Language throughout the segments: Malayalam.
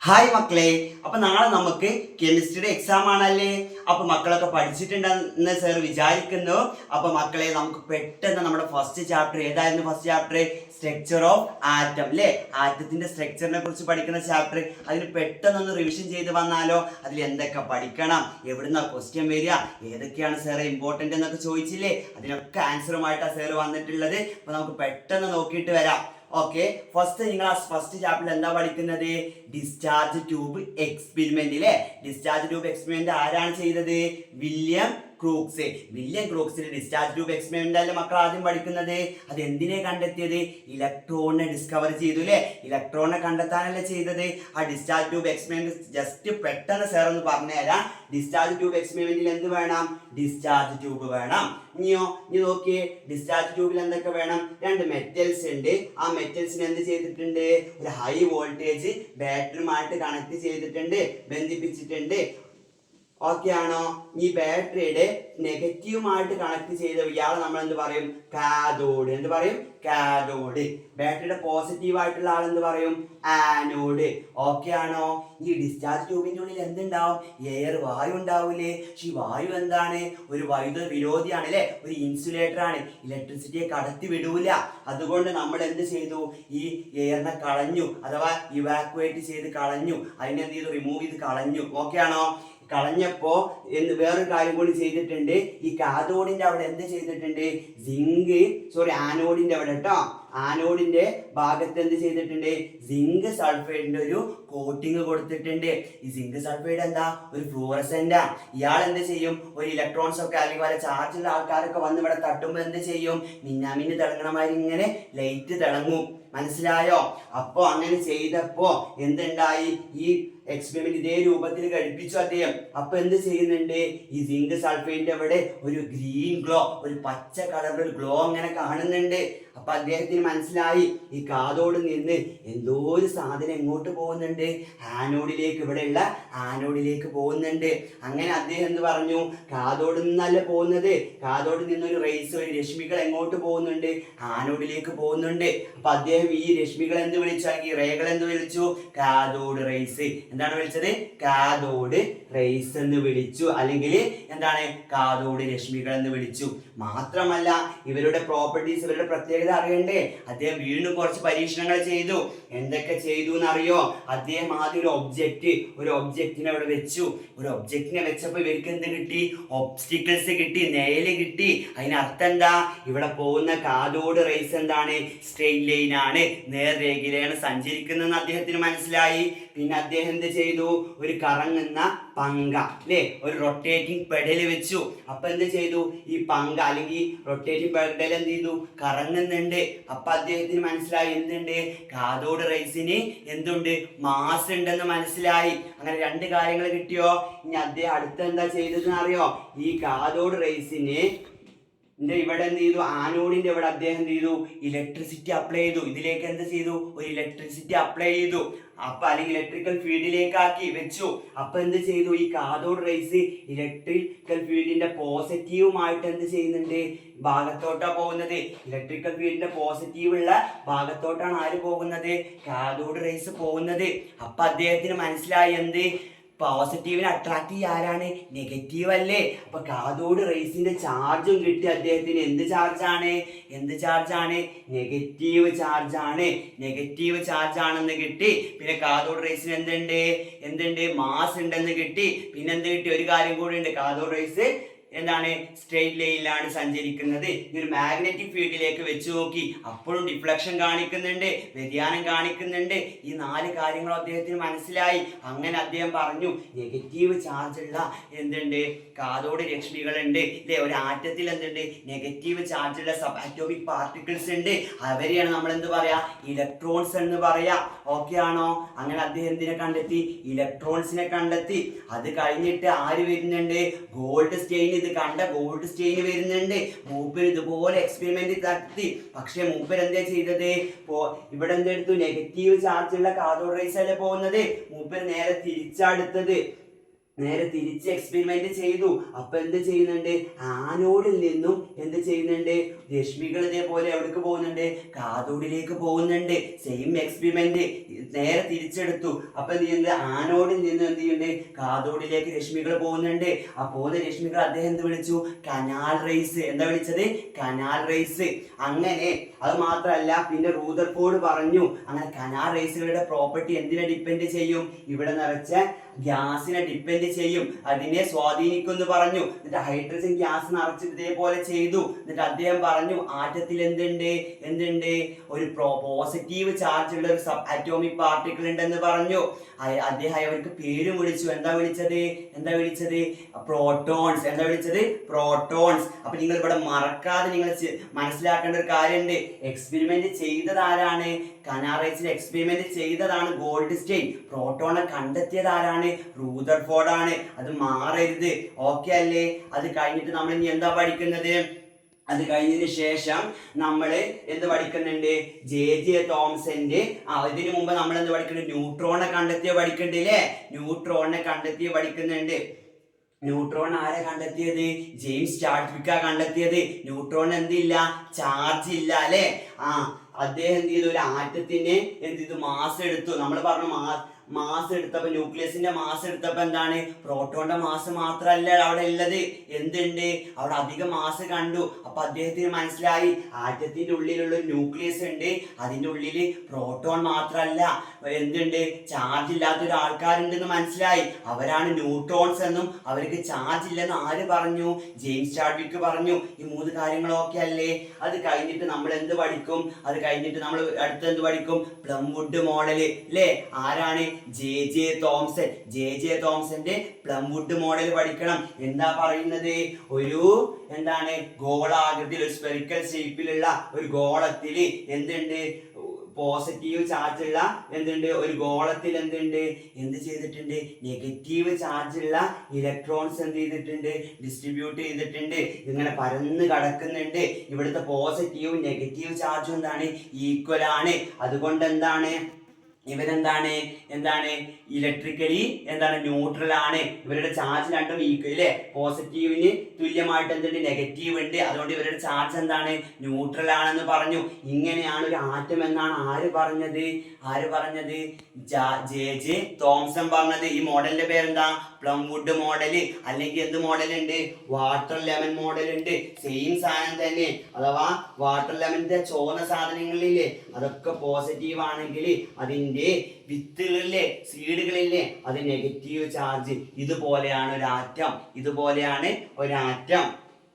ഹായ് മക്കളെ, അപ്പൊ നാളെ നമുക്ക് കെമിസ്ട്രിയുടെ എക്സാം ആണല്ലേ. അപ്പൊ മക്കളൊക്കെ പഠിച്ചിട്ടുണ്ടെന്ന് സാർ വിചാരിക്കുന്നു. അപ്പൊ മക്കളെ, നമുക്ക് പെട്ടെന്ന് നമ്മുടെ ഫസ്റ്റ് ചാപ്റ്റർ ഏതായിരുന്നു? First chapter structure of atom അല്ലേ. ആറ്റത്തിന്റെ സ്ട്രക്ചറിനെ കുറിച്ച് പഠിക്കുന്ന ചാപ്റ്റർ. അതിന് പെട്ടെന്നൊന്ന് റിവിഷൻ ചെയ്ത് വന്നാലോ? അതിൽ എന്തൊക്കെ പഠിക്കണം, എവിടുന്ന ക്വസ്റ്റ്യൻ വരിക, ഏതൊക്കെയാണ് സാറ് ഇമ്പോർട്ടൻ്റ് എന്നൊക്കെ ചോദിച്ചില്ലേ? അതിനൊക്കെ ആൻസറുമായിട്ടാണ് സാറ് വന്നിട്ടുള്ളത്. അപ്പൊ നമുക്ക് പെട്ടെന്ന് നോക്കിയിട്ട് വരാം. ഓക്കെ, ഫസ്റ്റ് ചാപ്റ്ററിൽ എന്താ പഠിക്കുന്നത്? ഡിസ്ചാർജ് ട്യൂബ് എക്സ്പെരിമെന്റ് അല്ലേ. ഡിസ്ചാർജ് ട്യൂബ് എക്സ്പെരിമെന്റ് ആരാണ് ചെയ്തത്? വില്യം ക്രൂക്സിന്റെ ഡിസ്ചാർജ് ട്യൂബ് എക്സ്പെരിമെന്റ് അല്ലേ മക്കൾ ആദ്യം പഠിക്കുന്നത്. അത് എന്തിനെ കണ്ടെത്തിയത്? ഇലക്ട്രോണിനെ ഡിസ്കവർ ചെയ്തു അല്ലേ. ഇലക്ട്രോണിനെ കണ്ടെത്താനല്ലേ ചെയ്തത്. ആ ഡിസ്ചാർജ് ട്യൂബ് എക്സ്പെരിമെന്റ് ജസ്റ്റ് പെട്ടെന്ന് സാർ ഒന്ന് പറഞ്ഞുതരാം. ഡിസ്ചാർജ് ട്യൂബ് എക്സ്പെരിമെന്റിൽ എന്ത് വേണം? ഡിസ്ചാർജ് ട്യൂബ് വേണം. ഇനി നോക്കിയേ, ഡിസ്ചാർജ് ട്യൂബിൽ എന്തൊക്കെ വേണം? രണ്ട് മെറ്റൽസ് ഉണ്ട്. ആ മെറ്റൽസിന് എന്ത് ചെയ്തിട്ടുണ്ട്? ഒരു ഹൈ വോൾട്ടേജ് ബാറ്ററിയുമായിട്ട് കണക്ട് ചെയ്തിട്ടുണ്ട്, ബന്ധിപ്പിച്ചിട്ടുണ്ട്. ഓക്കെ ആണോ? ഈ ബാറ്ററിയുടെ നെഗറ്റീവുമായിട്ട് കണക്ട് ചെയ്ത ഇയാളെ നമ്മൾ എന്ത് പറയും? കാഥോഡ്. എന്ത് പറയും? കാഥോഡ്. ബാറ്ററിയുടെ പോസിറ്റീവ് ആയിട്ടുള്ള ആൾ എന്ത് പറയും? ആനോഡ്. ഓക്കെ ആണോ? ഈ ഡിസ്ചാർജ് ട്യൂബിന്റെ ഉള്ളിൽ എന്തുണ്ടാവും? എയർ, വായു ഉണ്ടാവൂലേ. പക്ഷെ ഈ വായു എന്താണ്? ഒരു വൈദ്യുത വിരോധിയാണ് അല്ലെ, ഒരു ഇൻസുലേറ്റർ ആണ്. ഇലക്ട്രിസിറ്റിയെ കടത്തി വിടൂല. അതുകൊണ്ട് നമ്മൾ എന്ത് ചെയ്തു? ഈ എയറിനെ കളഞ്ഞു, അഥവാ ഇവാക്യുവേറ്റ് ചെയ്ത് കളഞ്ഞു. അതിനെന്ത് ചെയ്തു? റിമൂവ് ചെയ്ത് കളഞ്ഞു. ഓക്കെ ആണോ? കളഞ്ഞപ്പോ വേറൊരു കാര്യം കൂടി ചെയ്തിട്ടുണ്ട്. ഈ കാഥോഡിന്റെ അവിടെ എന്ത് ചെയ്തിട്ടുണ്ട്? ആനോഡിന്റെ അവിടെ കേട്ടോ, ആനോഡിന്റെ ഭാഗത്ത് എന്ത് ചെയ്തിട്ടുണ്ട്? സിങ്ക് സൾഫൈഡിന്റെ ഒരു കോട്ടിങ് കൊടുത്തിട്ടുണ്ട്. ഈ സിങ്ക് സൾഫൈഡ് എന്താ? ഒരു ഫ്ലൂറസെന്റ്. ഇയാൾ എന്ത് ചെയ്യും? ഒരു ഇലക്ട്രോൺസ് ഒക്കെ അല്ലെങ്കിൽ വല്ല ചാർജുള്ള ആൾക്കാരൊക്കെ വന്ന് ഇവിടെ തട്ടുമ്പോൾ എന്ത് ചെയ്യും? മിന്നാമിന്ന് തിളങ്ങണമാതിരി ഇങ്ങനെ ലൈറ്റ് തിളങ്ങും. മനസ്സിലായോ? അപ്പോ അങ്ങനെ ചെയ്തപ്പോ എന്തുണ്ടായി? ഈ എക്സ്പെരിമെന്റ് ഇതേ രൂപത്തിൽ ഘടിപ്പിച്ചു അദ്ദേഹം. അപ്പൊ എന്ത് ചെയ്യുന്നുണ്ട്? ഈ സിങ്ക് സൾഫൈഡിന്റെ അവിടെ ഒരു ഗ്രീൻ ഗ്ലോ, ഒരു പച്ച കളറിൽ ഒരു ഗ്ലോ അങ്ങനെ കാണുന്നുണ്ട്. അപ്പൊ അദ്ദേഹത്തിന് മനസ്സിലായി ഈ കാഥോഡിൽ നിന്ന് എന്തോ ഒരു സാധനം എങ്ങോട്ട് പോകുന്നുണ്ട്? ആനോഡിലേക്ക്, ഇവിടെയുള്ള ആനോഡിലേക്ക് പോകുന്നുണ്ട്. അങ്ങനെ അദ്ദേഹം എന്ത് പറഞ്ഞു? കാഥോഡിൽ നിന്നല്ല പോകുന്നത്, കാഥോഡിൽ നിന്നൊരു റേസ്, ഒരു രശ്മികൾ എങ്ങോട്ട് പോകുന്നുണ്ട്? ആനോഡിലേക്ക് പോകുന്നുണ്ട്. അപ്പൊ അദ്ദേഹം ഈ രശ്മികൾ എന്ത് വിളിച്ചു, ഈ റേകൾ എന്ത് വിളിച്ചു? Cathode rays. എന്താണ് വിളിച്ചത്? കാഥോഡ് റേസ് എന്ന് വിളിച്ചു, അല്ലെങ്കിൽ എന്താണ്? കാഥോഡ് രശ്മികൾ എന്ന് വിളിച്ചു. മാത്രമല്ല, ഇവരുടെ പ്രോപ്പർട്ടീസ്, ഇവരുടെ പ്രത്യേകത അറിയണ്ടേ? അദ്ദേഹം വീണ്ടും കുറച്ച് പരീക്ഷണങ്ങൾ ചെയ്തു. എന്തൊക്കെ ചെയ്തു എന്നറിയോ? അദ്ദേഹം ആദ്യം ഒരു ഒബ്ജക്റ്റിനെ അവിടെ വെച്ചു. ഒരു ഒബ്ജക്റ്റിനെ വെച്ചപ്പോൾ ഇവർക്ക് എന്ത് കിട്ടി? ഒബ്സ്റ്റിക്കിൾസ് കിട്ടി, നെയല് കിട്ടി. അതിനർത്ഥം എന്താ? ഇവിടെ പോകുന്ന കാഥോഡ് റേസ് എന്താണ്? സ്ട്രെയിറ്റ് ലൈൻ ആണ്, നേർരേഖയിലാണ് സഞ്ചരിക്കുന്നതെന്ന് അദ്ദേഹത്തിന് മനസ്സിലായി. പിന്നെ അദ്ദേഹം എന്ത് ചെയ്തു? ഒരു കറങ്ങുന്ന പങ്ക അല്ലേ, ഒരു റൊട്ടേറ്റിംഗ് പെഡൽ വെച്ചു. അപ്പൊ എന്ത് ചെയ്തു? ഈ പങ്ക അല്ലെങ്കിൽ റൊട്ടേറ്റിംഗ് പെഡൽ എന്ത് ചെയ്തു? കറങ്ങുന്നുണ്ട്. അപ്പൊ അദ്ദേഹത്തിന് മനസ്സിലായി എന്തുണ്ട്? കാഥോഡ് റേസിന് എന്തുണ്ട്? മാസ് ഉണ്ടെന്ന് മനസ്സിലായി. അങ്ങനെ രണ്ട് കാര്യങ്ങൾ കിട്ടിയോ? ഇനി അദ്ദേഹം അടുത്ത എന്താ ചെയ്തതെന്ന് അറിയോ? ഈ കാഥോഡ് റേസിന് ഇവിടെ എന്ത് ചെയ്തു? ആനോഡിന്റെ ഇവിടെ അദ്ദേഹം എന്ത് ചെയ്തു? ഇലക്ട്രിസിറ്റി അപ്ലൈ ചെയ്തു. ഇതിലേക്ക് എന്ത് ചെയ്തു? ഒരു ഇലക്ട്രിസിറ്റി അപ്ലൈ ചെയ്തു. അപ്പൊ അല്ലെങ്കിൽ ഇലക്ട്രിക്കൽ ഫീൽഡിലേക്കാക്കി വെച്ചു. അപ്പൊ എന്ത് ചെയ്തു? ഈ കാഥോഡ് റേസ് ഇലക്ട്രിക്കൽ ഫീൽഡിന്റെ പോസിറ്റീവുമായിട്ട് എന്ത് ചെയ്യുന്നുണ്ട്? ഭാഗത്തോട്ടാണ് പോകുന്നത്. ഇലക്ട്രിക്കൽ ഫീൽഡിന്റെ പോസിറ്റീവ് ഉള്ള ഭാഗത്തോട്ടാണ് ആര് പോകുന്നത്? കാഥോഡ് റേസ് പോകുന്നത്. അപ്പൊ അദ്ദേഹത്തിന് മനസ്സിലായി എന്ത്? പോസിറ്റീവിനെ അട്രാക്ട് ചെയ്യുക ആരാണ്? നെഗറ്റീവ് അല്ലേ. അപ്പൊ കാഥോഡ് റേസിന്റെ ചാർജും കിട്ടി അദ്ദേഹത്തിന്. എന്ത് ചാർജാണ്? നെഗറ്റീവ് ചാർജ് ആണെന്ന് കിട്ടി. പിന്നെ കാഥോഡ് റേസിന് എന്തുണ്ട്? മാസ് ഉണ്ടെന്ന് കിട്ടി. പിന്നെ എന്ത് കിട്ടി? ഒരു കാര്യം കൂടി ഉണ്ട്. കാഥോഡ് റേസ് എന്താണ്? സ്ട്രെയിറ്റ് ലൈനിലാണ് സഞ്ചരിക്കുന്നത്. ഒരു മാഗ്നറ്റിക് ഫീൽഡിലേക്ക് വെച്ച് നോക്കി, അപ്പോഴും ഡിഫ്ലക്ഷൻ കാണിക്കുന്നുണ്ട്, വ്യതിയാനം കാണിക്കുന്നുണ്ട്. ഈ 4 കാര്യങ്ങളും അദ്ദേഹത്തിന് മനസ്സിലായി. അങ്ങനെ അദ്ദേഹം പറഞ്ഞു, നെഗറ്റീവ് ചാർജ് ഉള്ള എന്തുണ്ട്? കാഥോഡ് രശ്മികളുണ്ട് അല്ലെ. ഒരു ആറ്റത്തിൽ എന്തുണ്ട്? നെഗറ്റീവ് ചാർജ് ഉള്ള സബ് ആറ്റോമിക് പാർട്ടിക്കിൾസ് ഉണ്ട്. അവരെയാണ് നമ്മൾ എന്ത് പറയാ? ഇലക്ട്രോൺസ് എന്ന് പറയാ. ഓക്കെ ആണോ? അങ്ങനെ അദ്ദേഹം എന്തിനെ കണ്ടെത്തി? ഇലക്ട്രോൺസിനെ കണ്ടെത്തി. അത് കഴിഞ്ഞിട്ട് ആര് വരുന്നുണ്ട്? Gold stain. ഇത് കണ്ട ഗോൾഡ് സ്റ്റെയിൻ വരുന്നുണ്ട്. മൂപ്പർ ഇതുപോലെ എക്സ്പെരിമെന്റ് നടത്തി. പക്ഷെ മൂപ്പർ എന്താ ചെയ്തത്? ഇവിടെ എന്തെടുത്തു? നെഗറ്റീവ് ചാർജ് ഉള്ള കാഥോഡ് റേസ് അല്ലേ പോകുന്നത്. മൂപ്പർ നേരെ തിരിച്ചെടുത്തത്. നേരെ തിരിച്ച് എക്സ്പെരിമെന്റ് ചെയ്തു. അപ്പൊ എന്ത് ചെയ്യുന്നുണ്ട്, ആനോഡിൽ നിന്നും എന്ത് ചെയ്യുന്നുണ്ട്, രശ്മികൾ ഇതേപോലെ എവിടേക്ക് പോകുന്നുണ്ട്, കാഥോഡിലേക്ക് പോകുന്നുണ്ട്. സെയിം എക്സ്പെരിമെന്റ് നേരെ തിരിച്ചെടുത്തു. അപ്പൊ എന്ത് ചെയ്യുന്നത്, ആനോഡിൽ നിന്ന് എന്ത് ചെയ്യുന്നുണ്ട്, കാഥോഡിലേക്ക് രശ്മികൾ പോകുന്നുണ്ട്. ആ പോകുന്ന രശ്മികൾ അദ്ദേഹം എന്ത് വിളിച്ചു, കനാൽ റേസ്. എന്താ വിളിച്ചത്, കനാൽ റേസ്. അങ്ങനെ അത് മാത്രമല്ല, പിന്നെ റൂദർഫോർഡ് പറഞ്ഞു അങ്ങനെ കനാൽ റേസുകളുടെ പ്രോപ്പർട്ടി എന്തിനെ ഡിപ്പെൻഡ് ചെയ്യും, ഇവിടെ നിറച്ച ഗ്യാസിനെ ഡിപ്പെൻഡ് ചെയ്യും, അതിനെ സ്വാധീനിക്കും എന്ന് പറഞ്ഞു. എന്നിട്ട് ഹൈഡ്രജൻ ഗ്യാസ് നിറച്ചിട്ട് ഇതേപോലെ ചെയ്തു. എന്നിട്ട് അദ്ദേഹം പറഞ്ഞു ആറ്റത്തിൽ എന്തുണ്ട് ഒരു പോസിറ്റീവ് ചാർജ് ഉള്ള ഒരു സബ് അറ്റോമിക് പാർട്ടിക്കിൾ ഉണ്ടെന്ന് പറഞ്ഞു. അദ്ദേഹം അവർക്ക് പേരും വിളിച്ചു. എന്താ വിളിച്ചത് പ്രോട്ടോൺസ്. എന്താ വിളിച്ചത്, പ്രോട്ടോൺസ്. അപ്പൊ നിങ്ങൾ ഇവിടെ മറക്കാതെ നിങ്ങൾ മനസ്സിലാക്കേണ്ട ഒരു കാര്യമുണ്ട്, എക്സ്പെരിമെന്റ് ചെയ്തത് ആരാണ്, കനാറൈസിൽ എക്സ്പെരിമെന്റ് ചെയ്തതാണ് ഗോൾഡ്സ്റ്റൈൻ. പ്രോട്ടോണെ കണ്ടെത്തിയത് ആരാണ്, റൂദർഫോർഡ് ആണ്. അത് മാറരുത്. ഓക്കെ അല്ലേ? അത് കഴിഞ്ഞിട്ട് നമ്മൾ ഇനി എന്താ പഠിക്കുന്നത്, അത് കഴിഞ്ഞതിന് ശേഷം നമ്മൾ എന്ത് പഠിക്കുന്നുണ്ട്, ജെ തോംസന്റെ ഇതിനു മുമ്പ് നമ്മൾ എന്ത് പഠിക്കുന്നുണ്ട്, ന്യൂട്രോണെ പഠിക്കണ്ടില്ലേ, ന്യൂട്രോണിനെ പഠിക്കുന്നുണ്ട്. ന്യൂട്രോൺ ആരെ കണ്ടെത്തിയത്, ജെയിംസ് ചാഡ്വിക്കാ കണ്ടെത്തിയത്. ന്യൂട്രോൺ എന്തില്ല, ചാർജ് ഇല്ല അല്ലെ. അദ്ദേഹം എന്ത് ചെയ്തു, ഒരു ആറ്റത്തിന് എന്ത് ചെയ്തു, മാസ് എടുത്തു. നമ്മൾ പറഞ്ഞു മാസ് എടുത്തപ്പോ, ന്യൂക്ലിയസിന്റെ മാസ് എടുത്തപ്പോ എന്താണ്, പ്രോട്ടോണിന്റെ മാസ് മാത്രല്ല അവിടെ ഉള്ളത്, എന്തുണ്ട് അവിടെ അധികം മാസ് കണ്ടു. അപ്പൊ അദ്ദേഹത്തിന് മനസ്സിലായി ആറ്റത്തിന്റെ ഉള്ളിലുള്ള ന്യൂക്ലിയസ് ഉണ്ട്, അതിന്റെ ഉള്ളിൽ പ്രോട്ടോൺ മാത്രല്ല എന്തുണ്ട്, ചാർജ് ഇല്ലാത്ത ഒരു ആൾക്കാരുണ്ടെന്ന് മനസ്സിലായി. അവരാണ് ന്യൂട്രോൺസ് എന്നും അവർക്ക് ചാർജ് ഇല്ലെന്ന് ആര് പറഞ്ഞു, ജെയിംസ് ചാഡ്വിക്ക് പറഞ്ഞു. ഈ മൂന്ന് കാര്യങ്ങളൊക്കെ അല്ലേ. അത് കഴിഞ്ഞിട്ട് നമ്മൾ എന്ത് പഠിക്കും, അത് കഴിഞ്ഞിട്ട് നമ്മൾ അടുത്ത് എന്ത് പഠിക്കും, പ്ലംവുഡ് മോഡല് അല്ലേ. ആരാണ്, ജെ തോംസന്റെ പ്ലംവുഡ് മോഡൽ പഠിക്കണം. എന്താ പറയുന്നത്, ഒരു എന്താണ് ഗോളാകൃതിയിൽ ഒരു സ്ഫെറിക്കൽ ഷേപ്പിലുള്ള ഒരു ഗോളത്തിൽ എന്തുണ്ട്, പോസിറ്റീവ് ചാർജ് ഉള്ള എന്തുണ്ട്, ഒരു ഗോളത്തിൽ എന്ത് ചെയ്തിട്ടുണ്ട്, നെഗറ്റീവ് ചാർജ് ഉള്ള ഇലക്ട്രോൺസ് എന്ത് ചെയ്തിട്ടുണ്ട്, ഡിസ്ട്രിബ്യൂട്ട് ചെയ്തിട്ടുണ്ട്. ഇങ്ങനെ പരന്ന് കിടക്കുന്നുണ്ട്. ഇവിടുത്തെ പോസിറ്റീവും നെഗറ്റീവ് ചാർജും ഈക്വൽ ആണ്. അതുകൊണ്ട് ഇവരെന്താണ് ഇലക്ട്രിക്കലി ന്യൂട്രൽ ആണ്. ഇവരുടെ ചാർജ് രണ്ടും ഈക്വൽ അല്ലേ. പോസിറ്റീവിന് തുല്യമായിട്ട് നെഗറ്റീവ് ഉണ്ട്. അതുകൊണ്ട് ഇവരുടെ ചാർജ് ന്യൂട്രൽ ആണെന്ന് പറഞ്ഞു. ഇങ്ങനെയാണ് ഒരു ആറ്റം എന്നാണ് ആര് പറഞ്ഞത്, ജെ തോംസൺ പറഞ്ഞത്. ഈ മോഡലിന്റെ പേരെന്താ, പ്ലംവുഡ് മോഡല്. അല്ലെങ്കിൽ എന്ത് മോഡൽ ഉണ്ട്, വാട്ടർ ലെമൺ മോഡൽ ഉണ്ട്. സെയിം സാധനം തന്നെ. അഥവാ വാട്ടർ ലെമണിന്റെ ചോന്ന സാധനങ്ങളില്ലേ, അതൊക്കെ പോസിറ്റീവ് ആണെങ്കിൽ അതിന്റെ വിത്തുകളിലെ സീഡുകളിലെ അത് നെഗറ്റീവ് ചാർജ്. ഇതുപോലെയാണ് ഒരു ആറ്റം.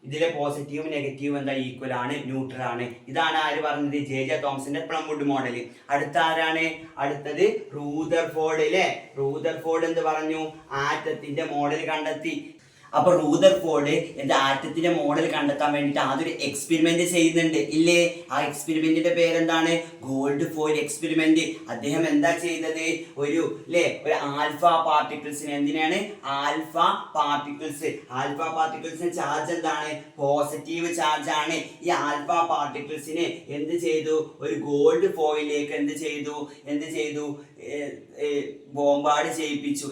ഇതിലെ പോസിറ്റീവും നെഗറ്റീവും ഈക്വൽ ആണ്, ന്യൂട്രൽ ആണ്. ഇതാണ് ആര് പറഞ്ഞത്, ജെ തോംസന്റെ പ്ലംവുഡ് മോഡൽ. അടുത്തത് റൂദർഫോർഡ് അല്ലേ. റൂദർഫോർഡ് എന്ത് പറഞ്ഞു, ആറ്റത്തിന്റെ മോഡൽ കണ്ടെത്തി. അപ്പൊ റൂദർഫോർഡ് ആറ്റത്തിന്റെ മോഡൽ കണ്ടെത്താൻ വേണ്ടിയിട്ട് ആദ്യം ഒരു എക്സ്പെരിമെന്റ് ചെയ്യുന്നുണ്ട് ഇല്ലേ. ആ എക്സ്പെരിമെന്റിന്റെ പേരെന്താണ്, ഗോൾഡ് ഫോയിൽ എക്സ്പെരിമെന്റ്. അദ്ദേഹം എന്താ ചെയ്തത്, ഒരു ആൽഫ പാർട്ടിക്കിൾസിന് ആൽഫ പാർട്ടിക്കിൾസിന് ചാർജ് പോസിറ്റീവ് ചാർജ് ആണ്. ഈ ആൽഫ പാർട്ടിക്കിൾസിനെ എന്ത് ചെയ്തു, ഒരു ഗോൾഡ് ഫോയിലേക്ക് എന്ത് ചെയ്തു ബോംബാർഡ് ചെയ്യിപ്പിച്ചു.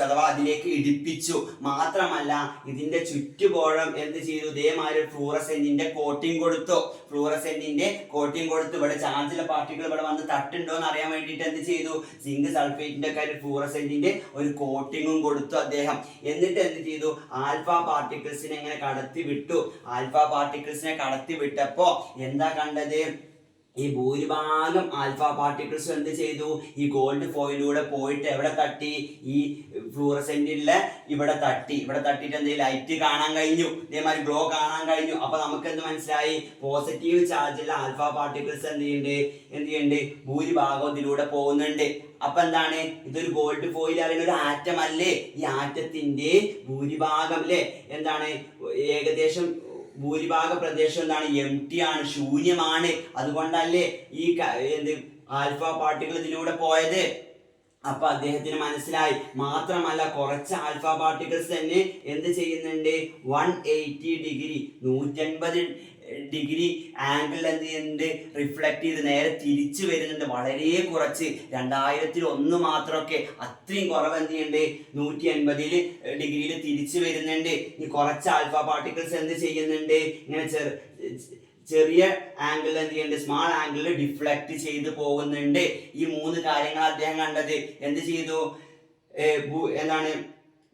അഥവാ അതിലേക്ക് ഇടിപ്പിച്ചു. മാത്രമല്ല ഇതിന്റെ ചുറ്റുപോഴം എന്ത് ചെയ്തു, ഇതേമാതിരി ഫ്ലൂറസെന്റിന്റെ കോട്ടിംഗ് കൊടുത്തു. ഇവിടെ ചാർജുള്ള പാർട്ടിക്കിൾ ഇവിടെ വന്ന് തട്ടുണ്ടോ എന്ന് അറിയാൻ വേണ്ടിയിട്ട് എന്ത് ചെയ്തു, സിങ്ക് സൾഫേറ്റിന്റെ ഫ്ലൂറസെന്റിന്റെ ഒരു കോട്ടിങ്ങും കൊടുത്തു അദ്ദേഹം. എന്നിട്ട് എന്ത് ചെയ്തു, ആൽഫ പാർട്ടിക്കിൾസിനെ കടത്തി വിട്ടപ്പോ എന്താ കണ്ടത്, ഈ ഭൂരിഭാഗം ആൽഫ പാർട്ടിക്കിൾസ് എന്ത് ചെയ്തു, ഈ ഗോൾഡ് ഫോയിലൂടെ പോയിട്ട് എവിടെ തട്ടി, ഈ ഫ്ലൂറസെന്റിലെ ഇവിടെ തട്ടിയിട്ട് ലൈറ്റ് കാണാൻ കഴിഞ്ഞു, ഇതേമാതിരി ഗ്ലോ കാണാൻ കഴിഞ്ഞു. അപ്പൊ നമുക്ക് എന്ത് മനസ്സിലായി, പോസിറ്റീവ് ചാർജുള്ള ആൽഫ പാർട്ടിക്കിൾസ് എന്ത് ചെയ്യുന്നുണ്ട് ഭൂരിഭാഗം ഇതിലൂടെ പോകുന്നുണ്ട്. അപ്പൊ ഇതൊരു ഗോൾഡ് ഫോയിൽ അറിയുന്ന ഒരു ആറ്റം അല്ലേ. ഈ ആറ്റത്തിന്റെ ഭൂരിഭാഗം ഏകദേശം ഭൂരിഭാഗ പ്രദേശം എം ടി ആണ്, ശൂന്യമാണ്. അതുകൊണ്ടല്ലേ ഈ ആൽഫ പാർട്ടിക്കിൾ ഇതിലൂടെ പോയത്. അപ്പൊ അദ്ദേഹത്തിന് മനസ്സിലായി. മാത്രമല്ല കുറച്ച് ആൽഫ പാർട്ടിക്കിൾസ് തന്നെ എന്ത് ചെയ്യുന്നുണ്ട്, 180 ഡിഗ്രി 180 ഡിഗ്രി ആംഗിൾ എന്ത് ചെയ്യുന്നുണ്ട്, റിഫ്ലക്ട് ചെയ്ത് നേരെ തിരിച്ചു വരുന്നുണ്ട്. വളരെ കുറച്ച് 2001 മാത്രമൊക്കെ, അത്രയും കുറവ് എന്ത് ചെയ്യുന്നുണ്ട്, 180 ഡിഗ്രിയിൽ തിരിച്ചു വരുന്നുണ്ട്. ഈ കുറച്ച് ആൽഫ പാർട്ടിക്കിൾസ് എന്ത് ചെയ്യുന്നുണ്ട്, ഇങ്ങനെ ചെറിയ ആംഗിൾ എന്ത് ചെയ്യുന്നുണ്ട്, സ്മാൾ ആംഗിളിൽ ഡിഫ്ലക്ട് ചെയ്ത് പോകുന്നുണ്ട്. ഈ 3 കാര്യങ്ങൾ അദ്ദേഹം കണ്ടത്. എന്ത് ചെയ്തു, എന്താണ്,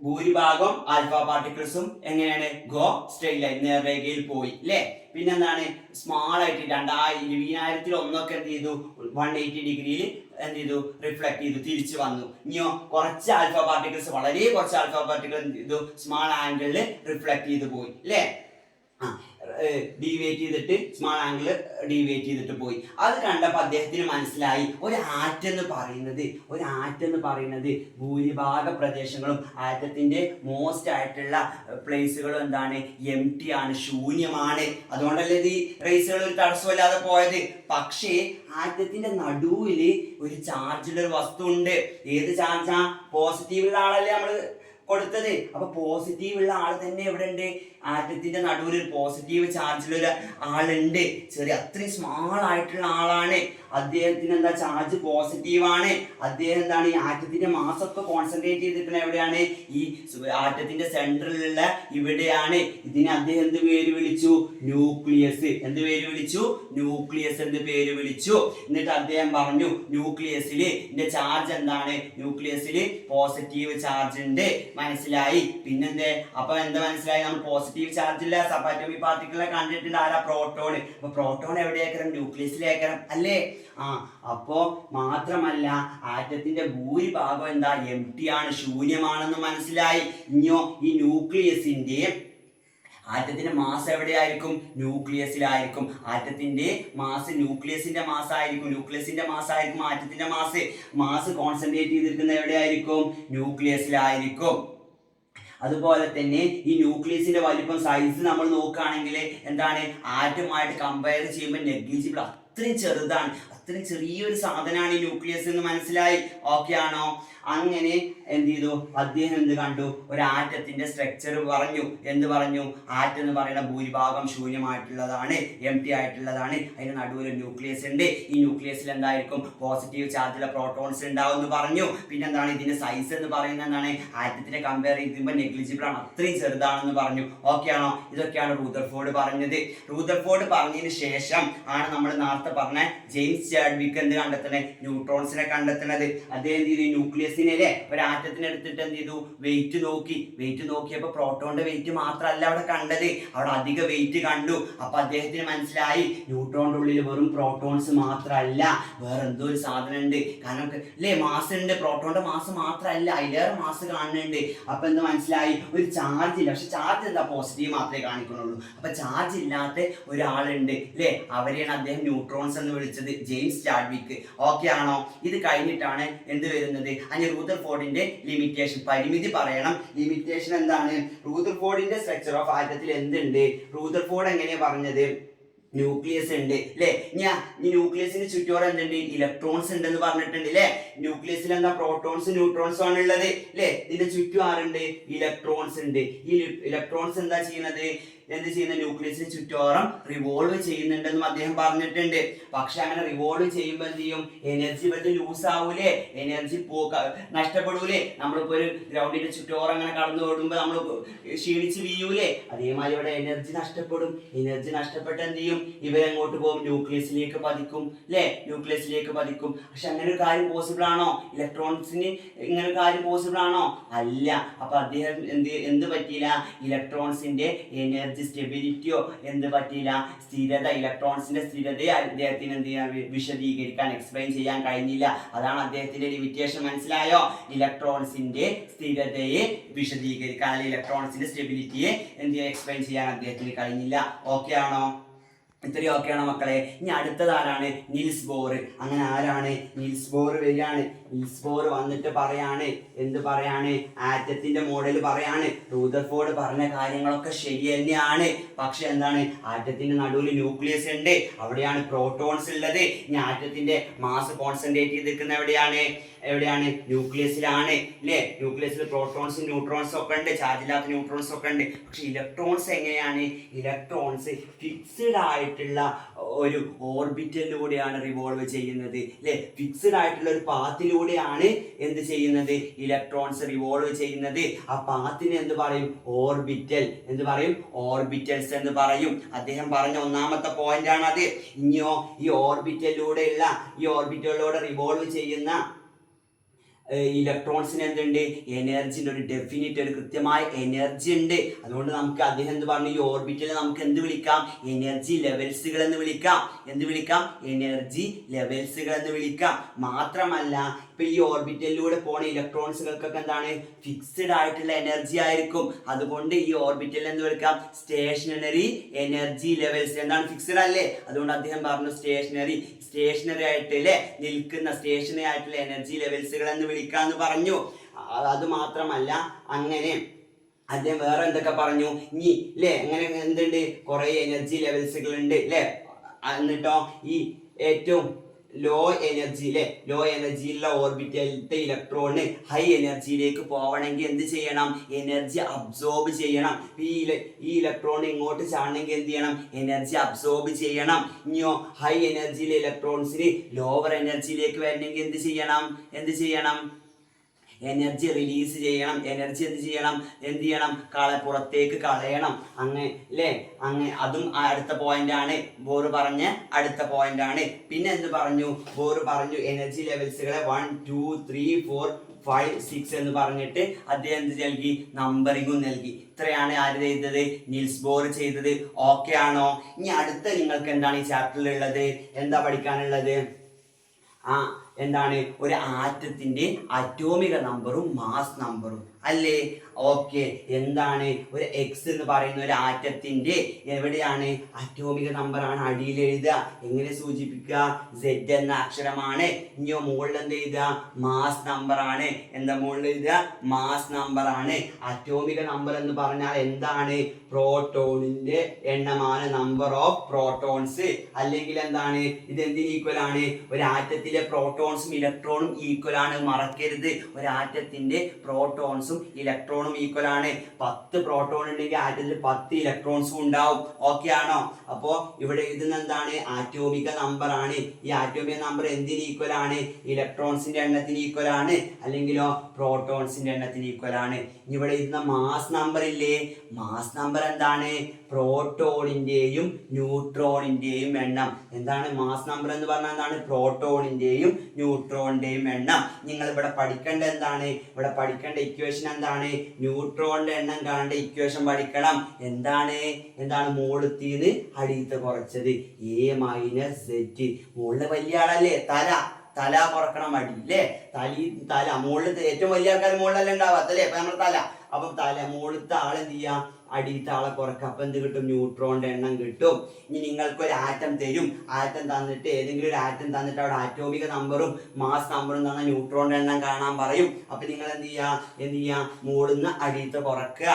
ഭൂരിഭാഗം ആൽഫ പാർട്ടിക്കിൾസും എങ്ങനെയാണ്, ഗോ സ്ട്രെയിറ്റ് ലൈൻ, നേർരേഖയിൽ പോയി അല്ലേ. പിന്നെന്താണ്, സ്മാൾ ആയിട്ട് 2001 എന്ത് ചെയ്തു, 180 ഡിഗ്രിയിൽ എന്ത് ചെയ്തു, റിഫ്ലക്ട് ചെയ്തു തിരിച്ചു വന്നു. ഇനിയോ കുറച്ച് ആൽഫ പാർട്ടിക്കിൾസ്, വളരെ കുറച്ച് ആൽഫ പാർട്ടിക്കിൾ എന്ത് ചെയ്തു, സ്മാൾ ആംഗിളിൽ റിഫ്ലക്ട് ചെയ്ത് പോയി അല്ലേ. ഡീവിയേറ്റ് ചെയ്തിട്ട്, സ്മാൾ ആംഗിൾ ഡീവിയേറ്റ് ചെയ്തിട്ട് പോയി. അത് കണ്ടപ്പോൾ അദ്ദേഹത്തിന് മനസ്സിലായി, ഒരു ആറ്റം എന്ന് പറയുന്നത് ഭൂരിഭാഗ പ്രദേശങ്ങളും ആറ്റത്തിന്റെ മോസ്റ്റ് ആയിട്ടുള്ള പ്ലേസുകളും എന്താണ്, എം ടി ആണ്, ശൂന്യമാണ്. അതുകൊണ്ടല്ലേ ഈ റേസുകൾ ഒരു തടസ്സമില്ലാതെ പോയത്. പക്ഷേ ആറ്റത്തിന്റെ നടുവില് ഒരു ചാർജുള്ള ഒരു വസ്തു ഉണ്ട്. ഏത് ചാർജാ, പോസിറ്റീവുള്ള ആളല്ലേ നമ്മൾ കൊടുത്തത്. അപ്പൊ പോസിറ്റീവ് ഉള്ള ആൾ തന്നെ എവിടെ ഉണ്ട്, ആറ്റത്തിന്റെ നടുവിൽ ഒരു പോസിറ്റീവ് ചാർജിലൊരു ആളുണ്ട്. ചെറിയ അത്രയും സ്മാൾ ആയിട്ടുള്ള ആളാണ്. അദ്ദേഹത്തിന് എന്താ, ചാർജ് പോസിറ്റീവ് ആണ്. അദ്ദേഹം എന്താണ്, ഈ ആറ്റത്തിന്റെ മാസ് ഒക്കെ കോൺസെൻട്രേറ്റ് ചെയ്തിട്ടുള്ള എവിടെയാണ്, ഈ ആറ്റത്തിന്റെ സെൻട്രലിലുള്ള ഇവിടെയാണ്. ഇതിനെ അദ്ദേഹം എന്ത് പേര് വിളിച്ചു, ന്യൂക്ലിയസ്. എന്ത് പേര് വിളിച്ചു, ന്യൂക്ലിയസ് എന്ന് പേര് വിളിച്ചു. എന്നിട്ട് അദ്ദേഹം പറഞ്ഞു, ന്യൂക്ലിയസില് ഇതിന്റെ ചാർജ് എന്താണ്, ന്യൂക്ലിയസില് പോസിറ്റീവ് ചാർജ് ഉണ്ട്. മനസ്സിലായി. പിന്നെന്തേ, അപ്പൊ എന്താ മനസ്സിലായി, നമ്മൾ പോസിറ്റീവ് ചാർജ് ഇല്ല സബാറ്റോമിക് പാർട്ടിക്കിളെ കണ്ടിട്ടുണ്ട്. ആരാ, പ്രോട്ടോൺ. അപ്പൊ പ്രോട്ടോൺ എവിടെയാക്കണം, ന്യൂക്ലിയസിലേക്കണം അല്ലേ. അപ്പോ മാത്രമല്ല ആറ്റത്തിന്റെ ഭൂരിഭാഗം എന്താ, എം ടി ആണ്, ശൂന്യമാണെന്ന് മനസ്സിലായി. ഇനിയോ ഈ ന്യൂക്ലിയസിന്റെ ആറ്റത്തിന്റെ മാസ് എവിടെയായിരിക്കും, ന്യൂക്ലിയസിലായിരിക്കും. ആറ്റത്തിന്റെ മാസ് ന്യൂക്ലിയസിന്റെ മാസ് ആയിരിക്കും. ആറ്റത്തിന്റെ മാസ് കോൺസെൻട്രേറ്റ് ചെയ്തിരിക്കുന്നത് എവിടെയായിരിക്കും, ന്യൂക്ലിയസിലായിരിക്കും. അതുപോലെ തന്നെ ഈ ന്യൂക്ലിയസിന്റെ വലിപ്പം, സൈസ് നമ്മൾ നോക്കുകയാണെങ്കിൽ എന്താണ്, ആറ്റമായിട്ട് കമ്പയർ ചെയ്യുമ്പോൾ നെഗ്ലിജിബിൾ, അത്രയും ചെറുതാണ്. അത്രയും ചെറിയൊരു സാധനമാണ് ഈ ന്യൂക്ലിയസ് എന്ന് മനസ്സിലായി. ഓക്കെ ആണോ. അങ്ങനെ എന്ത് ചെയ്തു, അദ്ദേഹം എന്ത് കണ്ടു, ഒരു ആറ്റത്തിന്റെ സ്ട്രക്ചർ പറഞ്ഞു. എന്ത് പറഞ്ഞു, ആറ്റം എന്ന് പറയുന്ന ഭൂരിഭാഗം ശൂന്യമായിട്ടുള്ളതാണ്, എം ടി ആയിട്ടുള്ളതാണ്. അതിന് നടുവിൽ ന്യൂക്ലിയസ് ഉണ്ട്. ഈ ന്യൂക്ലിയസിൽ എന്തായിരിക്കും, പോസിറ്റീവ് ചാർജുള്ള പ്രോട്ടോൺസ് ഉണ്ടാവും എന്ന് പറഞ്ഞു. പിന്നെന്താണ്, ഇതിന്റെ സൈസ് എന്ന് പറയുന്നത് എന്താണ്, ആറ്റത്തിനെ കമ്പയർ ചെയ്യുമ്പോൾ നെഗ്ലിജിബിൾ ആണ്, അത്രയും ചെറുതാണെന്ന് പറഞ്ഞു. ഓക്കെ ആണോ. ഇതൊക്കെയാണ് റൂദർഫോർഡ് പറഞ്ഞത്. റൂദർഫോർഡ് പറഞ്ഞതിന് ശേഷം ആണ് നമ്മൾ നേരത്തെ പറഞ്ഞ ജെയിംസ് ചാഡ്വിക്ക് എന്ത് കണ്ടെത്തണേ, ന്യൂട്രോൺസിനെ കണ്ടെത്തുന്നത്. അദ്ദേഹം എന്ത് ചെയ്തു, ന്യൂക്ലിയസിനെ അല്ലേ ഒരു ആറ്റത്തിന് എടുത്തിട്ട് എന്ത് ചെയ്തു, വെയിറ്റ് നോക്കിയപ്പോൾ പ്രോട്ടോണിന്റെ വെയിറ്റ് മാത്രമല്ല അവിടെ കണ്ടത്, അവിടെ അധിക വെയിറ്റ് കണ്ടു. അപ്പൊ അദ്ദേഹത്തിന് മനസ്സിലായി, ന്യൂട്രോണിന്റെ ഉള്ളിൽ വെറും പ്രോട്ടോൺസ് മാത്രമല്ല, വേറെ എന്തോ ഒരു സാധനം ഉണ്ട്. കാരണം അല്ലേ, മാസ് ഉണ്ട്, പ്രോട്ടോണിന്റെ മാസ് മാത്രമല്ല, അതിലേറെ മാസ് കാണുന്നുണ്ട്. അപ്പൊ എന്ത് മനസ്സിലായി, ഒരു ചാർജ് ഇല്ല. പക്ഷെ ചാർജ് എന്താ, പോസിറ്റീവ് മാത്രമേ കാണിക്കുന്നുള്ളൂ. അപ്പൊ ചാർജ് ഇല്ലാത്ത ഒരാളുണ്ട് അല്ലേ, അവരെയാണ് അദ്ദേഹം ന്യൂട്രോൺസ് എന്ന് വിളിച്ചത്, ജെയിംസ് ചാഡ്വിക്ക്. ഓക്കെ ആണോ. ഇത് കഴിഞ്ഞിട്ടാണ് എന്ത് വരുന്നത്, അതിന് റൂദർഫോർഡിന്റെ ലിമിറ്റേഷൻ, പരിമിതി പറയണം. ലിമിറ്റേഷൻ എന്താണ്, റൂദർഫോർഡിന്റെ സ്ട്രക്ചർ ഓഫ് ആറ്റത്തിൽ എന്തുണ്ട്, റൂദർഫോർഡ് എങ്ങനെയാ പറഞ്ഞത്, ന്യൂക്ലിയസ് ഉണ്ട് അല്ലേ. ഈ ന്യൂക്ലിയസിന് ചുറ്റോടെ എന്തുണ്ട്, ഇലക്ട്രോൺസ് ഉണ്ടെന്ന് പറഞ്ഞിട്ടുണ്ട് അല്ലേ. ന്യൂക്ലിയസിൽ എന്താ, പ്രോട്ടോൺസ് ന്യൂട്രോൺസും ആണ് ഉള്ളത് അല്ലേ. ഇതിന്റെ ചുറ്റും ആരുണ്ട്, ഇലക്ട്രോൺസ് ഉണ്ട്. ഈ ഇലക്ട്രോൺസ് എന്താ ചെയ്യുന്നത്, ന്യൂക്ലിയസിന് ചുറ്റോറം റിവോൾവ് ചെയ്യുന്നുണ്ടെന്നും അദ്ദേഹം പറഞ്ഞിട്ടുണ്ട്. പക്ഷെ അങ്ങനെ റിവോൾവ് ചെയ്യുമ്പോൾ എന്ത് ചെയ്യും, എനർജി വെറുതെ ലൂസ് ആവൂലേ, എനർജി നഷ്ടപ്പെടൂലേ. നമ്മളിപ്പോ ഒരു ഗ്രൗണ്ടിന്റെ ചുറ്റോറം അങ്ങനെ കടന്നു ഓടുമ്പോൾ നമ്മൾ ക്ഷീണിച്ച് വീയൂലേ, അതേമാതിരി ഇവിടെ എനർജി നഷ്ടപ്പെടും. എനർജി നഷ്ടപ്പെട്ട് എന്ത് ചെയ്യും, ഇവരെങ്ങോട്ട് പോകും, ന്യൂക്ലിയസിലേക്ക് പതിക്കും അല്ലേ, ന്യൂക്ലിയസിലേക്ക് പതിക്കും. പക്ഷെ അങ്ങനെ ഒരു കാര്യം പോസിബിൾ ആണോ, ഇലക്ട്രോൺസിന് ഇങ്ങനെ ഒരു കാര്യം പോസിബിൾ ആണോ, അല്ല. അപ്പൊ അദ്ദേഹം എന്ത് പറ്റിയില്ല, ഇലക്ട്രോൺസിന്റെ എനർജി സ്റ്റെബിലിറ്റിയോ എന്ത് പറ്റിയില്ല, സ്ഥിരത, ഇലക്ട്രോൺസിന്റെ സ്ഥിരതയെ അദ്ദേഹത്തിന് എന്ത് ചെയ്യാൻ, വിശദീകരിക്കാൻ, എക്സ്പ്ലെയിൻ ചെയ്യാൻ കഴിഞ്ഞില്ല. അതാണ് അദ്ദേഹത്തിന്റെ ലിമിറ്റേഷൻ. മനസ്സിലായോ, ഇലക്ട്രോൺസിന്റെ സ്ഥിരതയെ വിശദീകരിക്കാൻ, അല്ലെങ്കിൽ ഇലക്ട്രോൺസിന്റെ സ്റ്റെബിലിറ്റിയെ എന്ത് ചെയ്യാൻ, എക്സ്പ്ലെയിൻ ചെയ്യാൻ അദ്ദേഹത്തിന് കഴിഞ്ഞില്ല. ഓക്കെ ആണോ. ഇത്രയും ഓക്കെയാണോ മക്കളെ. ഇനി അടുത്തതാരാണ്, നീൽസ് ബോർ. അങ്ങനെ ആരാണ്, നീൽസ് ബോർ വരികയാണ്. നീൽസ് ബോർ വന്നിട്ട് പറയാണ്, എന്ത് പറയാണ്, ആറ്റത്തിന്റെ മോഡൽ പറയാണ്. റൂദർഫോർഡ് പറഞ്ഞ കാര്യങ്ങളൊക്കെ ശരി തന്നെയാണ്. പക്ഷെ എന്താണ്, ആറ്റത്തിന്റെ നടുവിൽ ന്യൂക്ലിയസ് ഉണ്ട്, അവിടെയാണ് പ്രോട്ടോൺസ് ഉള്ളത്. ഇനി ആറ്റത്തിന്റെ മാസ് കോൺസെൻട്രേറ്റ് ചെയ്തിരിക്കുന്ന എവിടെയാണ്, എവിടെയാണ്? ന്യൂക്ലിയസിലാണ് അല്ലേ? ന്യൂക്ലിയസിൽ പ്രോട്ടോൺസും ന്യൂട്രോൺസും ഒക്കെ ഉണ്ട്, ചാർജ് ഇല്ലാത്ത ന്യൂട്രോൺസും ഒക്കെ ഉണ്ട്. പക്ഷെ ഇലക്ട്രോൺസ് എങ്ങനെയാണ്? ഇലക്ട്രോൺസ് ഫിക്സ്ഡ് ആയിട്ടുള്ള ഒരു ഓർബിറ്റലിലൂടെയാണ് റിവോൾവ് ചെയ്യുന്നത് അല്ലേ? ഫിക്സ്ഡ് ആയിട്ടുള്ള ഒരു പാത്തിലൂടെയാണ് എന്ത് ചെയ്യുന്നത്? ഇലക്ട്രോൺസ് റിവോൾവ് ചെയ്യുന്നത്. ആ പാത്തിനെ എന്ത് പറയും? ഓർബിറ്റൽ. എന്ത് പറയും? ഓർബിറ്റൽസ് എന്ന് പറയും. അദ്ദേഹം പറഞ്ഞ ഒന്നാമത്തെ പോയിന്റ് ആണ് അത്. ഇനിയോ ഈ ഓർബിറ്റലിലൂടെ റിവോൾവ് ചെയ്യുന്ന ഇലക്ട്രോൺസിന് എന്തുണ്ട്? എനർജിൻ്റെ ഒരു ഡെഫിനിറ്റ്, ഒരു കൃത്യമായ എനർജി ഉണ്ട്. അതുകൊണ്ട് നമുക്ക് അദ്ദേഹം എന്ത് പറഞ്ഞു? ഈ ഓർബിറ്റലിൽ നമുക്ക് എന്ത് വിളിക്കാം? എനർജി ലെവൽസുകൾ എന്ന് വിളിക്കാം. എന്ത് വിളിക്കാം? എനർജി ലെവൽസുകൾ എന്ന് വിളിക്കാം. മാത്രമല്ല ഇപ്പൊ ഈ ഓർബിറ്റലിലൂടെ പോണ ഇലക്ട്രോൺസുകൾക്കൊക്കെ എന്താണ്? ഫിക്സ്ഡ് ആയിട്ടുള്ള എനർജി ആയിരിക്കും. അതുകൊണ്ട് ഈ ഓർബിറ്റലിൽ എന്ത് വിളിക്കാം? Stationary energy levels. എന്താണ്? ഫിക്സ്ഡ് അല്ലേ? അതുകൊണ്ട് അദ്ദേഹം പറഞ്ഞു സ്റ്റേഷനറി ആയിട്ട് അല്ലേ നിൽക്കുന്ന സ്റ്റേഷനറി ആയിട്ടുള്ള എനർജി ലെവൽസുകൾ എന്ന് വിളിക്കാന്ന് പറഞ്ഞു. അത് മാത്രമല്ല അങ്ങനെ അദ്ദേഹം വേറെ എന്തൊക്കെ പറഞ്ഞു? ഇനി അല്ലേ അങ്ങനെ എന്തുണ്ട്? കുറെ എനർജി ലെവൽസുകൾ ഉണ്ട് അല്ലേ? എന്നിട്ടോ ഈ ഏറ്റവും ലോ എനർജിയിലുള്ള ഓർബിറ്റലിലത്തെ ഇലക്ട്രോണിന് ഹൈ എനർജിയിലേക്ക് പോകണമെങ്കിൽ എന്ത് ചെയ്യണം? എനർജി അബ്സോർബ് ചെയ്യണം. ഈ ഇലക്ട്രോൺ ഇങ്ങോട്ട് ചാടണമെങ്കിൽ എന്ത് ചെയ്യണം? എനർജി അബ്സോർബ് ചെയ്യണം. ഇനിയോ ഹൈ എനർജിയിലെ ഇലക്ട്രോൺസിന് ലോവർ എനർജിയിലേക്ക് വരണമെങ്കിൽ എന്ത് ചെയ്യണം? എനർജി റിലീസ് ചെയ്യണം. എനർജി എന്ത് ചെയ്യണം? പുറത്തേക്ക് കളയണം. അങ്ങനെ അതും അടുത്ത പോയിന്റ് ആണ്. ബോറ് പറഞ്ഞ അടുത്ത പോയിന്റ് ആണ്. പിന്നെ എന്ത് പറഞ്ഞു? ബോറ് പറഞ്ഞു എനർജി ലെവൽസുകളെ 1 2 3 4 5 6 എന്ന് പറഞ്ഞിട്ട് അദ്ദേഹം എന്ത് നൽകി? നമ്പറിങ്ങും നൽകി. ഇത്രയാണ് ആര് ചെയ്തത്? നീൽസ് ബോർ ചെയ്തത്. ഓക്കെ ആണോ? ഇനി അടുത്ത നിങ്ങൾക്ക് എന്താണ് ഈ ചാപ്റ്ററിൽ ഉള്ളത്? എന്താ പഠിക്കാനുള്ളത്? എന്താണ്? ഒരു ആറ്റത്തിന്റെ അറ്റോമിക നമ്പറും മാസ് നമ്പറും അല്ലേ? ഓക്കെ. എന്താണ് ഒരു എക്സ് എന്ന് പറയുന്ന ഒരു ആറ്റത്തിന്റെ എവിടെയാണ്? അറ്റോമിക നമ്പർ ആണ് അടിയിൽ എഴുതുക. എങ്ങനെ സൂചിപ്പിക്കുക? Z എന്ന അക്ഷരമാണ്. ഇനിയോ മുകളിൽ എന്ത് എഴുതുക? മാസ് നമ്പർ ആണ്. എന്താ മുകളിൽ എഴുതുക? മാസ് നമ്പർ ആണ്. അറ്റോമിക നമ്പർ എന്ന് പറഞ്ഞാൽ എന്താണ്? പ്രോട്ടോണിന്റെ എണ്ണമാണ് നമ്പർ ഓഫ് പ്രോട്ടോൺസ്. അല്ലെങ്കിൽ എന്താണ്? ഇത് എന്തിന് ഈക്വൽ ആണ്? ഒരു ആറ്റത്തിലെ പ്രോട്ടോൺസും ഇലക്ട്രോണും ഈക്വൽ ആണ്. മറക്കരുത്. ഒരു ആറ്റത്തിന്റെ പ്രോട്ടോൺസും ഇലക്ട്രോണും ഈക്വൽ ആണ്. 10 പ്രോട്ടോൺ ഉണ്ടെങ്കിൽ ആറ്റത്തിൽ 10 ഇലക്ട്രോൺസും ഉണ്ടാവും. ഓക്കെ ആണോ? അപ്പോ ഇവിടെ എഴുതുന്ന എന്താണ്? ആറ്റോമിക നമ്പർ ആണ്. ഈ ആറ്റോമിക നമ്പർ എന്തിന് ഈക്വൽ ആണ്? ഇലക്ട്രോൺസിന്റെ എണ്ണത്തിന് ഈക്വൽ ആണ്. അല്ലെങ്കിലോ പ്രോട്ടോൺസിന്റെ എണ്ണത്തിന് ഈക്വൽ ആണ്. ഇവിടെ എഴുതുന്ന മാസ് നമ്പർ ഇല്ലേ? മാസ് നമ്പർ എന്താണ്? പ്രോട്ടോണിന്റെയും ന്യൂട്രോണിന്റെയും എണ്ണം. എന്താണ് മാസ് നമ്പർ എന്ന് പറഞ്ഞാൽ? എന്താണ്? പ്രോട്ടോണിന്റെയും ന്യൂട്രോണിന്റെയും എണ്ണം. നിങ്ങൾ ഇവിടെ പഠിക്കേണ്ട എന്താണ്? ഇവിടെ പഠിക്കേണ്ട ഇക്വേഷൻ എന്താണ്? ന്യൂട്രോണിന്റെ എണ്ണം കാണേണ്ട ഇക്വേഷൻ പഠിക്കണം. എന്താണ്? മുകളിലത്തീന്ന് അടിയത്തെ കുറച്ചത് A - Z. മുകളിലെ വലിയ ആളല്ലേ? തല കുറക്കണം അടി അല്ലേ? തല മുകളിൽ ഏറ്റവും വലിയ ആൾക്കാർ മുകളിലല്ലേ ഉണ്ടാവാത്തല്ലേ? അപ്പൊ നമ്മൾ തല. അപ്പൊ മുകളിലത്തെ ആളെന്ത് ചെയ്യാം? അടിയത്തെ ആളെ കുറക്കുക. അപ്പൊ എന്ത് കിട്ടും? ന്യൂട്രോണിന്റെ എണ്ണം കിട്ടും. ഇനി നിങ്ങൾക്ക് ഒരു ആറ്റം തരും. ആറ്റം തന്നിട്ട് ഏതെങ്കിലും ഒരു ആറ്റം തന്നിട്ട് അവിടെ ആറ്റോമിക നമ്പറും മാസ് നമ്പറും തന്ന ന്യൂട്രോണിന്റെ എണ്ണം കാണാൻ പറയും. അപ്പൊ നിങ്ങൾ എന്ത് ചെയ്യാ? മുകളിന്ന് അടിയത്തെ കുറക്കുക.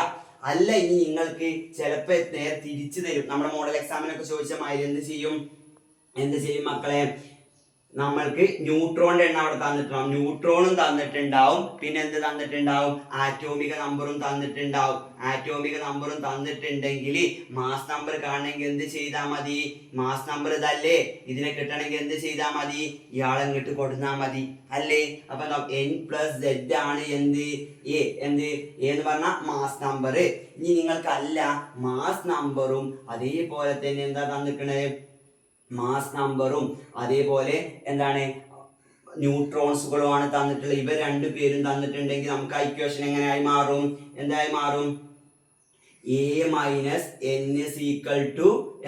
അല്ല ഇനി നിങ്ങൾക്ക് ചിലപ്പോ നേരെ തിരിച്ചു തരും. നമ്മുടെ മോഡൽ എക്സാമിനൊക്കെ ചോദിച്ച മാതിരി എന്ത് ചെയ്യും മക്കളെ? നമ്മൾക്ക് ന്യൂട്രോണിന്റെ എണ്ണം അവിടെ തന്നിട്ടുണ്ടാവും. ന്യൂട്രോണും തന്നിട്ടുണ്ടാവും. പിന്നെ എന്ത് തന്നിട്ടുണ്ടാവും? ആറ്റോമിക നമ്പറും തന്നിട്ടുണ്ടാവും. ആറ്റോമിക നമ്പറും തന്നിട്ടുണ്ടെങ്കിൽ മാസ് നമ്പർ കാണണമെങ്കിൽ എന്ത് ചെയ്താൽ മതി? മാസ് നമ്പർ ഇതല്ലേ? ഇതിനെ കിട്ടണമെങ്കിൽ എന്ത് ചെയ്താൽ മതി? ഇയാളെ ഇങ്ങോട്ട് കൊടുത്താൽ മതി അല്ലേ? അപ്പൊ N+Z ആണ് എന്ത്? A. എന്ന് പറഞ്ഞാൽ മാസ് നമ്പർ. ഇനി നിങ്ങൾക്കല്ല മാസ് നമ്പറും അതേപോലെ തന്നെ എന്താ തന്നിക്കണേ? മാസ് നമ്പറും അതേപോലെ എന്താണ് ന്യൂട്രോൺസുകളുമാണ് തന്നിട്ടുള്ളത്. ഇവർ രണ്ടുപേരും തന്നിട്ടുണ്ടെങ്കിൽ നമുക്ക് ആ ഇക്വേഷൻ എങ്ങനെയായി മാറും? എന്തായി മാറും? A - N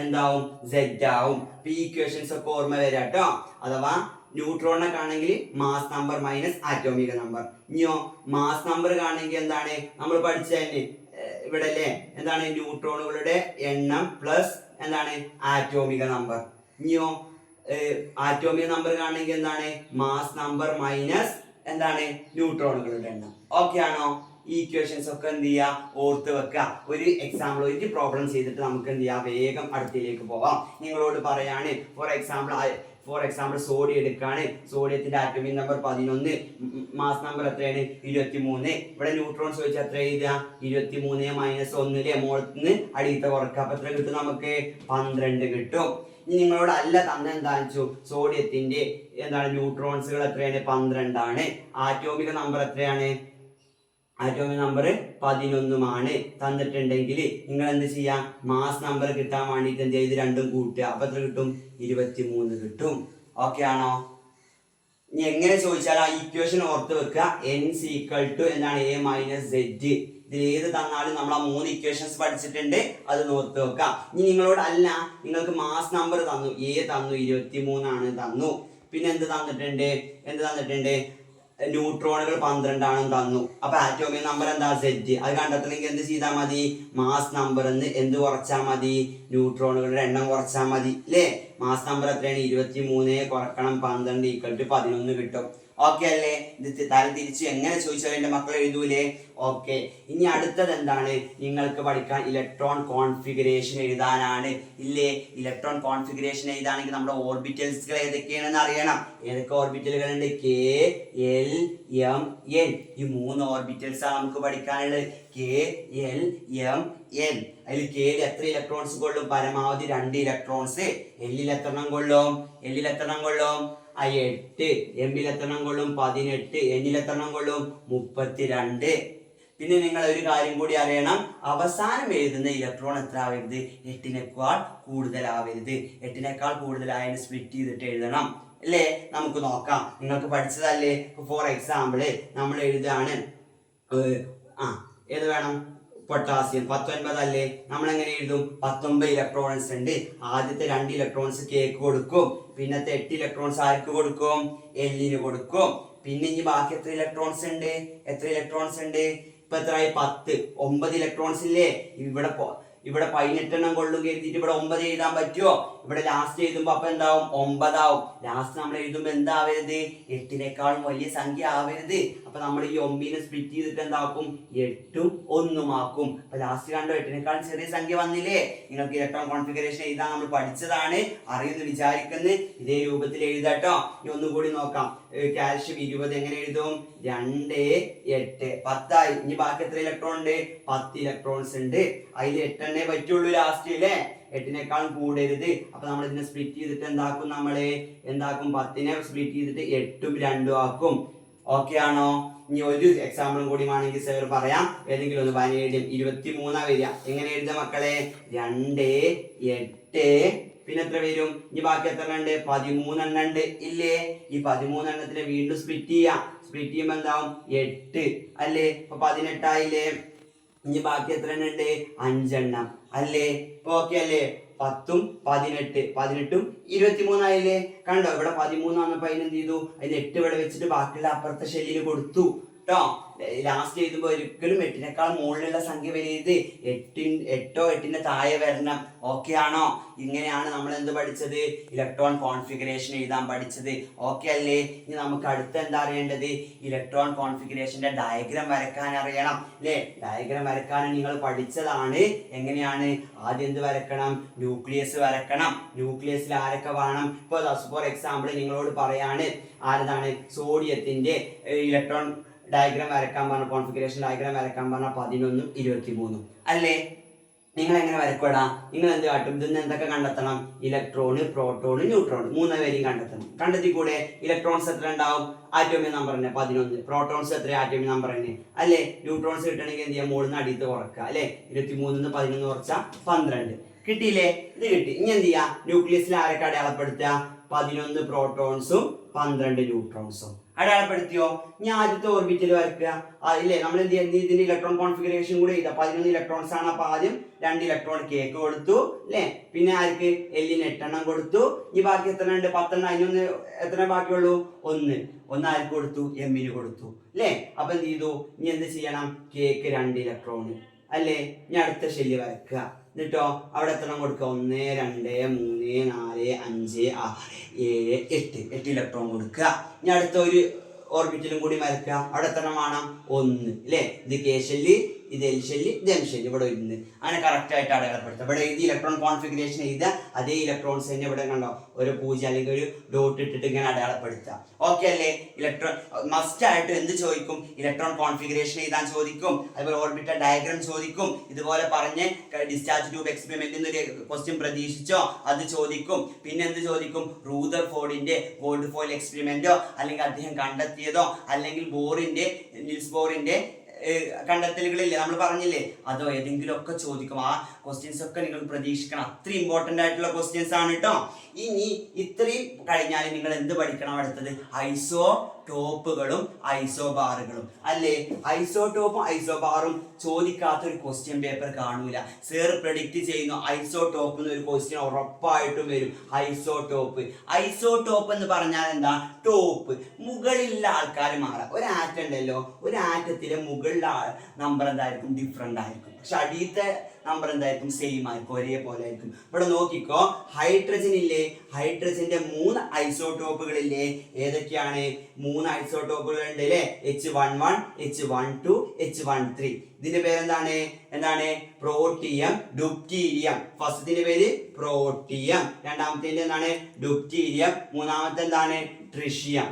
എന്താവും? Z ആവും. അപ്പൊ ഈ ഇക്വേഷൻസ് ഒക്കെ ഓർമ്മ വരാം കേട്ടോ. അഥവാ ന്യൂട്രോണിനെ കാണണമെങ്കിൽ മാസ് നമ്പർ മൈനസ് ആറ്റോമിക നമ്പർ. ഇനിയോ മാസ് നമ്പർ കാണണമെങ്കിൽ എന്താണ്? നമ്മൾ പഠിച്ച തന്നെ ഇവിടെ അല്ലേ? എന്താണ്? ന്യൂട്രോണുകളുടെ എണ്ണം പ്ലസ് എന്താണ്? ആറ്റോമിക നമ്പർ. ഇനിയോ ആറ്റോമിക നമ്പർ കാണണമെങ്കിൽ എന്താണ്? മാസ് നമ്പർ മൈനസ് എന്താണ്? ന്യൂട്രോണുകളുടെ എണ്ണം. ഓക്കെ ആണോ? ഈ ഇക്വേഷൻസ് ഒക്കെ എന്ത് ചെയ്യുക? ഓർത്ത് വെക്കുക. ഒരു എക്സാമ്പിൾ ഒരു പ്രോബ്ലം ചെയ്തിട്ട് നമുക്ക് എന്ത് ചെയ്യാം? വേഗം അടുത്തിലേക്ക് പോവാം. നിങ്ങളോട് പറയാണ് for example for example sodium എടുക്കാണ്. സോഡിയത്തിന്റെ ആറ്റോമിക് നമ്പർ 11, മാസ് നമ്പർ എത്രയാണ് 23. ഇവിടെ ന്യൂട്രോൺസ് വെച്ച് എത്ര എഴുതുക 23 - 1 മോളത്തിന് അടിയത്തെ കുറക്കുക. അപ്പൊ എത്ര കിട്ടും നമുക്ക് 12 കിട്ടും. ഇനി നിങ്ങളോട് അല്ല തന്നെ എന്താണെന്ന് വെച്ചു സോഡിയത്തിന്റെ ന്യൂട്രോൺസുകൾ എത്രയാണ് 12 ആണ്. ആറ്റോമിക നമ്പർ എത്രയാണ് ആറ്റോമിക് നമ്പർ 11 തന്നിട്ടുണ്ടെങ്കിൽ നിങ്ങൾ എന്ത് ചെയ്യാം മാസ് നമ്പർ കിട്ടാൻ വേണ്ടിയിട്ട് എന്ത് ചെയ്ത് രണ്ടും കൂട്ടുക. അപ്പൊ എത്ര കിട്ടും 23 കിട്ടും. ഓക്കെ ആണോ? ഇനി എങ്ങനെ ചോദിച്ചാൽ ആ ഇക്വേഷൻ ഓർത്ത് വെക്കുക. n എന്താണ് a - z. ഇതിൽ ഏത് തന്നാലും നമ്മൾ ആ 3 ഇക്വേഷൻസ് പഠിച്ചിട്ടുണ്ട്, അത് ഓർത്ത് വെക്കാം. ഇനി നിങ്ങളോട് അല്ല നിങ്ങൾക്ക് മാസ് നമ്പർ തന്നു, a തന്നു 23 തന്നു. പിന്നെ എന്ത് തന്നിട്ടുണ്ട് ന്യൂട്രോണുകൾ 12 തന്നു. അപ്പൊ ആറ്റോമിക് നമ്പർ എന്താ z. അത് കണ്ടെത്തണമെങ്കിൽ എന്ത് ചെയ്താൽ മതി മാസ് നമ്പർ എന്ത് കുറച്ചാൽ മതി ന്യൂട്രോണുകളുടെ എണ്ണം കുറച്ചാൽ മതി അല്ലേ. മാസ് നമ്പർ എത്രയാണ് 23 കുറക്കണം 12 = 11 കിട്ടും. ഓക്കെ അല്ലേ? ഇത് തല തിരിച്ച് എങ്ങനെ ചോദിച്ചാൽ എന്റെ മക്കൾ എഴുതൂലേ? ഓക്കെ. ഇനി അടുത്തത് എന്താണ് നിങ്ങൾക്ക് പഠിക്കാൻ ഇലക്ട്രോൺ കോൺഫിഗറേഷൻ എഴുതാനാണ് ഇല്ലേ. ഇലക്ട്രോൺ കോൺഫിഗറേഷൻ എഴുതാണെങ്കിൽ നമ്മുടെ ഓർബിറ്റൽസുകൾ ഏതൊക്കെയാണെന്ന് അറിയണം. ഏതൊക്കെ ഓർബിറ്റലുകൾ ഉണ്ട് k l m n. ഈ 3 ഓർബിറ്റൽസ് ആണ് നമുക്ക് പഠിക്കാനുള്ളത് k l m n. അതിൽ k ൽ എത്ര ഇലക്ട്രോൺസ് കൊള്ളും പരമാവധി 2 ഇലക്ട്രോൺസ്. l ൽ എത്രണ്ണം കൊള്ളും 8. m ൽ എത്രണ്ണം കൊള്ളും 18. n ൽ എത്രണ്ണം കൊള്ളും 32. പിന്നെ നിങ്ങൾ ഒരു കാര്യം കൂടി അറിയണം, അവസാനം എഴുതുന്ന ഇലക്ട്രോൺ എത്ര ആവരുത് 8നേക്കാൾ കൂടുതലാവരുത്. 8നേക്കാൾ കൂടുതലായതിന് സ്പ്ലിറ്റ് ചെയ്തിട്ട് എഴുതണം അല്ലേ. നമുക്ക് നോക്കാം, നിങ്ങൾക്ക് പഠിച്ചതല്ലേ. ഫോർ എക്സാമ്പിൾ നമ്മൾ എഴുതാണ് ഏത് വേണം പൊട്ടാസ്യം 19 അല്ലേ. നമ്മൾ എങ്ങനെ എഴുതും 19 ഇലക്ട്രോൺസ് ഉണ്ട്. ആദ്യത്തെ 2 ഇലക്ട്രോൺസ് കേക്ക് കൊടുക്കും. പിന്നത്തെ 8 ഇലക്ട്രോൺസ് ആർക്ക് കൊടുക്കും എല്ലിന് കൊടുക്കും. പിന്നെ ഇനി ബാക്കി എത്ര ഇലക്ട്രോൺസ് ഉണ്ട് ഇപ്പൊ എത്രയായി 10. 9 ഇലക്ട്രോൺസ് ഇല്ലേ. ഇവിടെ 18 കൊള്ളും കരുതിയിട്ട് ഇവിടെ 9 എഴുതാൻ പറ്റുമോ? ഇവിടെ ലാസ്റ്റ് എഴുതുമ്പോ അപ്പൊ എന്താവും 9 ആവും. ലാസ്റ്റ് നമ്മൾ എഴുതുമ്പോ എന്താവരുത് 8നേക്കാളും വലിയ സംഖ്യ ആവരുത്. അപ്പൊ നമ്മൾ ഈ 9നെ സ്പ്ലിറ്റ് ചെയ്തിട്ട് എന്താക്കും 8ഉം 1ഉം ആക്കും. അപ്പൊ ലാസ്റ്റ് കണ്ടോ 8നേക്കാളും ചെറിയ സംഖ്യ വന്നില്ലേ. നിങ്ങൾക്ക് ഇലക്ട്രോൺ കോൺഫിഗറേഷൻ എഴുതാൻ നമ്മൾ പഠിച്ചതാണ്, അറിയുമെന്ന് വിചാരിക്കുന്നു. ഇതേ രൂപത്തിൽ എഴുതാട്ടോ. ഇനി ഒന്നുകൂടി നോക്കാം. കാൽഷ്യം 20 എങ്ങനെ എഴുതും 2 8 10 ഇനി ബാക്കി എത്ര ഇലക്ട്രോൺ ഉണ്ട് 10 ഇലക്ട്രോൺസ് ഉണ്ട്. അതിൽ 8 പറ്റുള്ളൂ ലാസ്റ്റ് അല്ലേ. 8നേക്കാളും കൂടരുത്. അപ്പൊ നമ്മൾ ഇതിനെ സ്പ്ലിറ്റ് ചെയ്തിട്ട് എന്താക്കും 10നെ സ്പ്ലിറ്റ് ചെയ്തിട്ട് 8ഉം 2ഉം ആക്കും. ഓക്കെ ആണോ? ഇനി ഒരു എക്സാമ്പിളും കൂടി വേണമെങ്കിൽ സർ പറയാം. ഏതെങ്കിലും ഒന്ന് വനേഡിയം 23 വരിക. എങ്ങനെ എഴുതാം മക്കളെ 2 8 പിന്നെ എത്ര വരും ഇനി ബാക്കി എത്ര ഉണ്ട് 13 ഉണ്ട് ഇല്ലേ. ഈ 13 വീണ്ടും സ്പ്ലിറ്റ് ചെയ്യുമ്പോ എന്താവും 8 അല്ലേ. അപ്പൊ 18 ആയില്ലേ. ഇനി ബാക്കി എത്ര ഉണ്ട് 5 അല്ലേ. ഇപ്പൊ ഓക്കെ അല്ലേ. 10ഉം 18ഉം 23 ആയില്ലേ. കണ്ടോ ഇവിടെ 13 വന്നപ്പോ അതിനെന്ത് ചെയ്തു അതിന് 8 ഇവിടെ വെച്ചിട്ട് ബാക്കിയുള്ള അപ്പുറത്തെ ഷെല്ലിന് കൊടുത്തു ട്ടോ. ലാസ്റ്റ് എഴുതുമ്പോ ഒരിക്കലും 8നേക്കാൾ മുകളിലുള്ള സംഖ്യ വരരുത്. 8ഓ 8ന്റെ താഴെ വരണം. ഓക്കെ ആണോ? ഇങ്ങനെയാണ് നമ്മൾ എന്ത് പഠിച്ചത് ഇലക്ട്രോൺ കോൺഫിഗറേഷൻ എഴുതാൻ പഠിച്ചത്. ഓക്കെ അല്ലേ. ഇനി നമുക്ക് അടുത്ത എന്താ അറിയേണ്ടത് ഇലക്ട്രോൺ കോൺഫിഗറേഷന്റെ ഡയഗ്രാം വരക്കാൻ അറിയണം അല്ലേ. ഡയഗ്രാം വരക്കാൻ നിങ്ങൾ പഠിച്ചതാണ്. എങ്ങനെയാണ് ആദ്യം എന്ത് വരക്കണം ന്യൂക്ലിയസ് വരക്കണം. ന്യൂക്ലിയസിൽ ആരൊക്കെ വേണം. ഇപ്പൊ ഫോർ എക്സാമ്പിൾ നിങ്ങളോട് പറയാണ് ആരതാണ് സോഡിയത്തിന്റെ ഇലക്ട്രോൺ ഡയഗ്രാം വരക്കാൻ പറഞ്ഞ കോൺഫിഗറേഷൻ ഡയഗ്രാം വരക്കാൻ പറഞ്ഞ 11ഉം 23ഉം അല്ലേ. നിങ്ങൾ എങ്ങനെ വരക്കൂടാ നിങ്ങൾ എന്ത് കാട്ടും ഇതിന്ന് എന്തൊക്കെ കണ്ടെത്തണം ഇലക്ട്രോണ് പ്രോട്ടോണ് ന്യൂട്രോൺ 3 പേരെയും കണ്ടെത്തണം. കണ്ടെത്തിക്കൂടെ ഇലക്ട്രോൺസ് എത്ര ഉണ്ടാവും ആറ്റോമിക് നമ്പർ തന്നെ 11. പ്രോട്ടോൺസ് എത്ര ആറ്റോമിക് നമ്പർ തന്നെ അല്ലേ. ന്യൂട്രോൺസ് കിട്ടണമെങ്കിൽ എന്ത് ചെയ്യാം മുകളിൽ നിന്ന് അടിയത്ത് കുറക്കുക അല്ലെ. 23 11 കുറച്ചാൽ 12 കിട്ടിയില്ലേ. ഇത് കിട്ടി. ഇനി എന്ത് ചെയ്യാ ന്യൂക്ലിയസിൽ ആരൊക്കെ അടയാളപ്പെടുത്തുക 11 പ്രോട്ടോൺസും 12 ന്യൂട്രോൺസും അടയാളപ്പെടുത്തിയോ. ഇനി ആദ്യത്തെ ഓർബിറ്റൽ വരയ്ക്കുക ഇല്ലേ. നമ്മൾ എന്ത് ചെയ്യുക ഇതിന്റെ ഇലക്ട്രോൺ കോൺഫിഗറേഷൻ കൂടെ ചെയ്താൽ 11 ഇലക്ട്രോൺസ് ആണ്. അപ്പൊ ആദ്യം 2 ഇലക്ട്രോൺ കേക്ക് കൊടുത്തു അല്ലെ. പിന്നെ ആർക്ക് എല്ലിന് 8 കൊടുത്തു. ഈ ബാക്കി എത്ര ഉണ്ട് 10. അതിനൊന്ന് എത്ര ബാക്കിയുള്ളൂ 1 ആർക്ക് കൊടുത്തു എമ്മിന് കൊടുത്തു അല്ലേ. അപ്പൊ എന്ത് ചെയ്തു ഇനി എന്ത് ചെയ്യണം കേക്ക് 2 ഇലക്ട്രോൺ അല്ലേ. ഇനി അടുത്ത ഷെല്ല് വരയ്ക്കുക. എന്നിട്ടോ അവിടെ എത്ര കൊടുക്കുക 1 2 3 4 5 6 7 8 ഇലക്ട്രോൺ കൊടുക്കുക. ഇനി അടുത്ത ഒരു ഓർബിറ്റലും കൂടി വരക്കുക. അവിടെ എത്ര വേണം 1 അല്ലേ. ഇത് കെ ഷെല്ല് ഇത് എൽ ഷെല്ല് ഇത് എം ഷെല്ല് ഇവിടെ ഇരുന്ന് അങ്ങനെ കറക്റ്റ് ആയിട്ട് അടയാളപ്പെടുത്തുക. ഇവിടെ ഇത് ഇലക്ട്രോൺ കോൺഫിഗറേഷൻ എഴുതുക, അതേ ഇലക്ട്രോൺസ് തന്നെ ഇവിടെ കണ്ടോ ഒരു 0 അല്ലെങ്കിൽ ഒരു ഡോട്ട് ഇട്ടിട്ട് ഇങ്ങനെ അടയാളപ്പെടുത്തുക. ഓക്കെ അല്ലേ? ഇലക്ട്രോൺ മസ്റ്റ് ആയിട്ട് എന്ത് ചോദിക്കും? ഇലക്ട്രോൺ കോൺഫിഗറേഷൻ എഴുതാൻ ചോദിക്കും, അതുപോലെ ഓർബിറ്റൽ ഡയഗ്രാം ചോദിക്കും. ഇതുപോലെ പറഞ്ഞ് ഡിസ്ചാർജ് ട്യൂബ് എക്സ്പെരിമെന്റിൽ ഒരു ക്വസ്റ്റ്യൻ പ്രതീക്ഷിച്ചോ അത് ചോദിക്കും. പിന്നെ എന്ത് ചോദിക്കും? റൂദർഫോർഡിന്റെ ഗോൾഡ് ഫോയിൽ എക്സ്പെരിമെന്റോ അല്ലെങ്കിൽ അദ്ദേഹം കണ്ടെത്തിയതോ അല്ലെങ്കിൽ നിൽസ് ബോറിന്റെ കണ്ടെത്തലുകളില്ലേ നമ്മൾ പറഞ്ഞില്ലേ, അതോ ഏതെങ്കിലും ഒക്കെ ചോദിക്കും. ആ ക്വസ്റ്റ്യൻസ് ഒക്കെ നിങ്ങൾ പ്രതീക്ഷിക്കണം. അത്ര ഇമ്പോർട്ടന്റ് ആയിട്ടുള്ള ക്വസ്റ്റ്യൻസ് ആണ് കേട്ടോ. ഇനി ഇത്രയും കഴിഞ്ഞാൽ നിങ്ങൾ എന്ത് പഠിക്കണം? അടുത്തത് ഐസോടോപ്പുകളും ഐസോബാറുകളും അല്ലേ. ഐസോടോപ്പും ഐസോബാറും ചോദിക്കാത്ത ഒരു ക്വസ്റ്റ്യൻ പേപ്പർ കാണൂല. സർ പ്രെഡിക്റ്റ് ചെയ്യുന്നു ഐസോടോപ്പ് എന്നൊരു ക്വസ്റ്റ്യൻ ഉറപ്പായിട്ടും വരും. ഐസോടോപ്പ് എന്ന് പറഞ്ഞാൽ എന്താ? ടോപ്പ്, മുകളിലുള്ള ആൾക്കാർ മാറാം. ഒരു ആറ്റം ഉണ്ടല്ലോ, ഒരു ആറ്റത്തിലെ മുകളിലെ നമ്പർ എന്തായിരിക്കും? ഡിഫറെന്റ് ആയിരിക്കും. പക്ഷെ അടിയത്തെ നമ്പർ എന്തായിരിക്കും? സെയിം ആയിരിക്കും, ഒരേപോലെ ആയിരിക്കും. ഇവിടെ നോക്കിക്കോ, ഹൈഡ്രജൻ ഇല്ലേ, ഹൈഡ്രജന്റെ 3 ഐസോടോപ്പുകളില്ലേ? ഏതൊക്കെയാണ്? 3 ഐസോടോപ്പുകൾ ഉണ്ട് അല്ലേ? H11, H12, H13. ഇതിന്റെ പേരെന്താണ്? Protium, deuterium. ഫസ്റ്റത്തിന്റെ പേര് പ്രോട്ടിയം, രണ്ടാമത്തെ എന്താണ്? ഡ്യൂറ്റീരിയം, മൂന്നാമത്തെ എന്താണ്? ട്രിഷ്യം.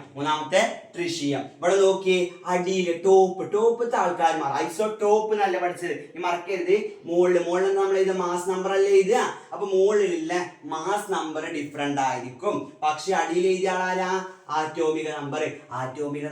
ഇവിടെ നോക്കി, അടിയിൽ ടോപ്പത്തെ ആൾക്കാർ ഐസോടോപ്പ് നല്ല പഠിച്ചത് മറക്കരുത്. മുകളിൽ നമ്മൾ ഇത് മാസ് നമ്പർ അല്ലേ എഴുതുക. അപ്പൊ മുകളിലുള്ള മാസ് നമ്പർ ഡിഫറെന്റ് ആയിരിക്കും. പക്ഷെ അടിയിൽ എഴുതിയ ആളാരാ? ആറ്റോമിക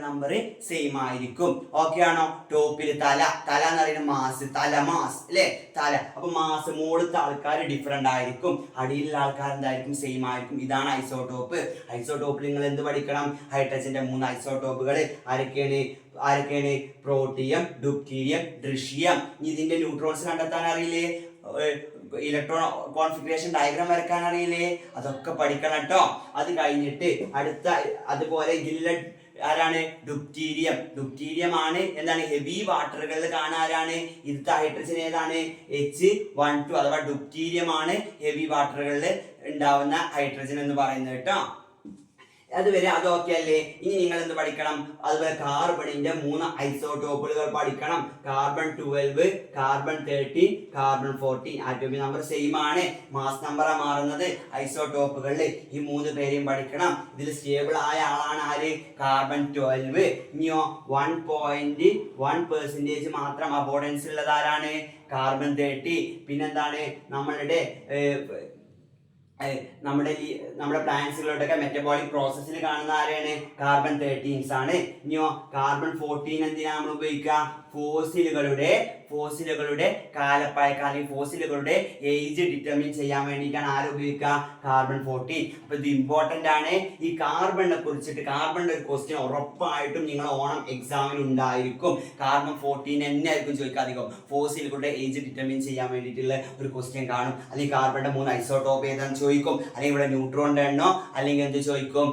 നമ്പർ സെയിം ആയിരിക്കും. ഓക്കെ ആണോ? ടോപ്പിൽ തല എന്ന് പറയുന്ന മാസ്, മാസ് അല്ലേ? തല. അപ്പൊ മാസ് മുകളിലത്തെ ആൾക്കാർ ഡിഫറെന്റ് ആയിരിക്കും, അടിയിലുള്ള ആൾക്കാർ എന്തായിരിക്കും? സെയിം ആയിരിക്കും. ഇതാണ് ഐസോടോപ്പിൽ നിങ്ങൾ എന്ത് പഠിക്കണം? ഹൈഡ്രജന്റെ 3 ഐസോടോപ്പുകൾ ആരൊക്കെയാണ്? Protium, deuterium, tritium. ഇതിന്റെ ന്യൂട്രോൺസ് കണ്ടെത്താൻ അറിയില്ലേ? ഇലക്ട്രോൺ കോൺഫിഗറേഷൻ ഡയഗ്രാം വരക്കാൻ അറിയില്ലേ? അതൊക്കെ പഠിക്കണം കേട്ടോ. അത് കഴിഞ്ഞിട്ട് അതുപോലെ ഇതിലുള്ള ആരാണ്? ഡ്യൂറ്റീരിയം ആണ് എന്താണ്? ഹെവി വാട്ടറുകളിൽ കാണാനാണ്. ഇതിന്റെ ഹൈഡ്രജൻ ഏതാണ്? H12 അഥവാ ഡ്യൂറ്റീരിയം ആണ് ഹെവി വാട്ടറുകളിൽ ഉണ്ടാവുന്ന ഹൈഡ്രജൻ എന്ന് പറയുന്നത് കേട്ടോ. അതുവരെ അതൊക്കെ അല്ലേ. ഇനി നിങ്ങൾ എന്ത് പഠിക്കണം? അതുപോലെ കാർബണിന്റെ 3 ഐസോടോപ്പുകൾ പഠിക്കണം. Carbon 12, carbon 13, carbon 14. Atomic number same ആണ്, മാസ് നമ്പറാണ് മാറുന്നത്. ഐസോടോപ്പുകളിൽ ഈ 3 പേരെയും പഠിക്കണം. ഇതിൽ സ്റ്റേബിൾ ആയ ആളാണ് ആര്? കാർബൺ 12. ഇനിയോ 1.1% മാത്രം അബോർഡൻസ് ഉള്ളത് ആരാണ്? കാർബൺ 30. പിന്നെന്താണ്? നമ്മുടെ പ്ലാന്റ്സുകളുടെ മെറ്റബോളിക് പ്രോസസ്സിൽ കാണുന്ന ആരെയാണ്? കാർബൺ 13 ആണ്. ഇനിയോ കാർബൺ 14 എന്തിനാണ് നമ്മൾ ഉപയോഗിക്കുക? ഫോസിലുകളുടെ കാലപ്പഴക്കം അല്ലെങ്കിൽ ഫോസിലുകളുടെ ഏജ് ഡിറ്റർമിൻ ചെയ്യാൻ വേണ്ടിയിട്ടാണ് ആര് ഉപയോഗിക്കുക? കാർബൺ 14. അപ്പൊ ഇത് ഇമ്പോർട്ടന്റ് ആണ്. ഈ കാർബണിനെ കുറിച്ചിട്ട് കാർബണിന്റെ ഒരു ക്വസ്റ്റ്യൻ ഉറപ്പായിട്ടും നിങ്ങൾ ഓണം എക്സാമിന് ഉണ്ടായിരിക്കും. കാർബൺ 14 തന്നെ ആയിരിക്കും ചോദിക്കുക അധികം. ഫോസിലുകളുടെ ഏജ് ഡിറ്റർമിൻ ചെയ്യാൻ വേണ്ടിയിട്ടുള്ള ഒരു ക്വസ്റ്റ്യൻ കാണും. അല്ലെങ്കിൽ കാർബണിന്റെ 3 ഐസോടോപ്പ് ഏതാണെന്ന് ചോദിക്കും, അല്ലെങ്കിൽ ഇവിടെ ന്യൂട്രോണിന്റെ എണ്ണോ അല്ലെങ്കിൽ എന്ത് ചോദിക്കും?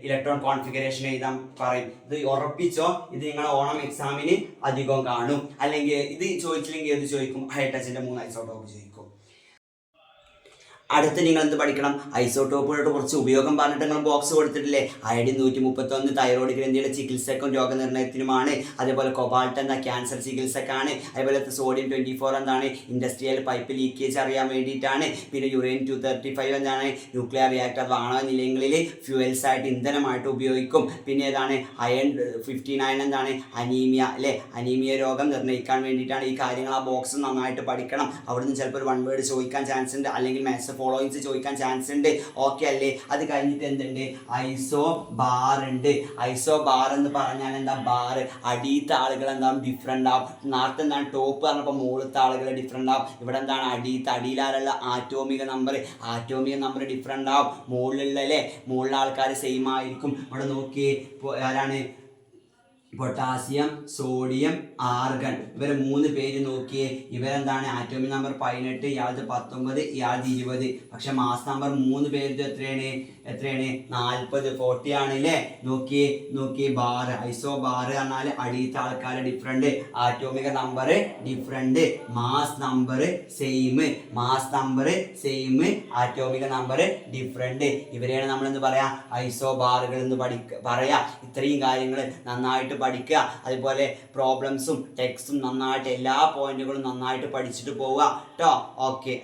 ഇലക്ട്രോൺ കോൺഫിഗറേഷൻ എഴുതാൻ പറയും. ഇത് ഉറപ്പിച്ചോ, ഇത് നിങ്ങൾ ഓണം എക്സാമിന് അധികം കാണും. അല്ലെങ്കിൽ ഇത് ചോദിച്ചില്ലെങ്കിൽ ഏത് ചോദിക്കും? ഹൈഡ്രജന്റെ 3 ഐസോടോപ്പ് ചോദിക്കും. അടുത്ത് നിങ്ങൾ എന്ത് പഠിക്കണം? ഐസോടോപ്പുകളുടെ കുറച്ച് ഉപയോഗം പറഞ്ഞിട്ട് നിങ്ങൾ ബോക്സ് കൊടുത്തിട്ടില്ലേ? അയഡിൻ 131 തൈറോയ്ഡ് ഗ്രന്ഥിയുടെ ചികിത്സക്കും രോഗനിർണയത്തിനുമാണ്. അതേപോലെ കൊബാൾട്ട് എന്ന ക്യാൻസർ ചികിത്സക്കാണ്. അതേപോലെ സോഡിയം 24 എന്താണ്? ഇൻഡസ്ട്രിയൽ പൈപ്പ് ലീക്കേജ് അറിയാൻ വേണ്ടിയിട്ടാണ്. പിന്നെ യുറേനിയം 235 എന്താണ്? ന്യൂക്ലിയർ റിയാക്ടർ ആണവ നിലയങ്ങളിൽ ഫ്യൂവൽസ് ആയിട്ട് ഇന്ധനമായിട്ട് ഉപയോഗിക്കും. പിന്നെ ഏതാണ്? അയൺ 59 എന്താണ്? അനീമിയ അല്ലേ? അനീമിയ രോഗം നിർണ്ണയിക്കാൻ വേണ്ടിയിട്ടാണ്. ഈ കാര്യങ്ങൾ ആ ബോക്സ് നന്നായിട്ട് പഠിക്കണം. അവിടുന്ന് ചിലപ്പോൾ ഒരു 1 വേർഡ് ചോദിക്കാൻ ചാൻസ് ഉണ്ട്, അല്ലെങ്കിൽ മാത്സ് ഫോളോയിങ്സ് ചോദിക്കാൻ ചാൻസ് ഉണ്ട്. ഓക്കെ അല്ലേ? അത് കഴിഞ്ഞിട്ട് എന്തുണ്ട്? ഐസോ ബാർ ഉണ്ട്. ഐസോ ബാർ എന്ന് പറഞ്ഞാൽ എന്താ? ബാർ അടിയത്തെ ആളുകൾ എന്താണ്? ഡിഫറെന്റ് ആവും. നേരത്തെ എന്താണ്? ടോപ്പ് പറഞ്ഞപ്പോൾ മുകളിലത്തെ ആളുകൾ ഡിഫറെന്റ് ആവും. ഇവിടെ എന്താണ്? അടിയിലാരുള്ള ആറ്റോമിക നമ്പർ ഡിഫറെന്റ് ആവും. മുകളിലുള്ള ആൾക്കാർ സെയിം ആയിരിക്കും. ഇവിടെ നോക്കിയേ, ആരാണ്? Potassium, sodium, argon. ഇവരെ 3 പേര് നോക്കിയേ. ഇവരെന്താണ്? ആറ്റോമിക് നമ്പർ 18, ഇയാളത് 19, ഇയാളത് 20. പക്ഷെ മാസ് നമ്പർ 3 പേരുടെ എത്രയാണ്? എത്രയാണ് 40 ആണ് അല്ലേ. നോക്കി ബാർ ഐസോ ബാർ പറഞ്ഞാൽ അടിയത്തെ ആൾക്കാരെ different, atomic number different, mass number same, atomic number different. ഇവരെയാണ് നമ്മൾ എന്ത് പറയാ ഐസോ ബാറുകൾ എന്ന് പറയാ. ഇത്രയും കാര്യങ്ങൾ നന്നായിട്ട് പഠിക്കുക. അതുപോലെ പ്രോബ്ലംസും ടെക്സ്റ്റും നന്നായിട്ട് എല്ലാ പോയിന്റുകളും നന്നായിട്ട് പഠിച്ചിട്ട് പോവുക കേട്ടോ. ഓക്കെ.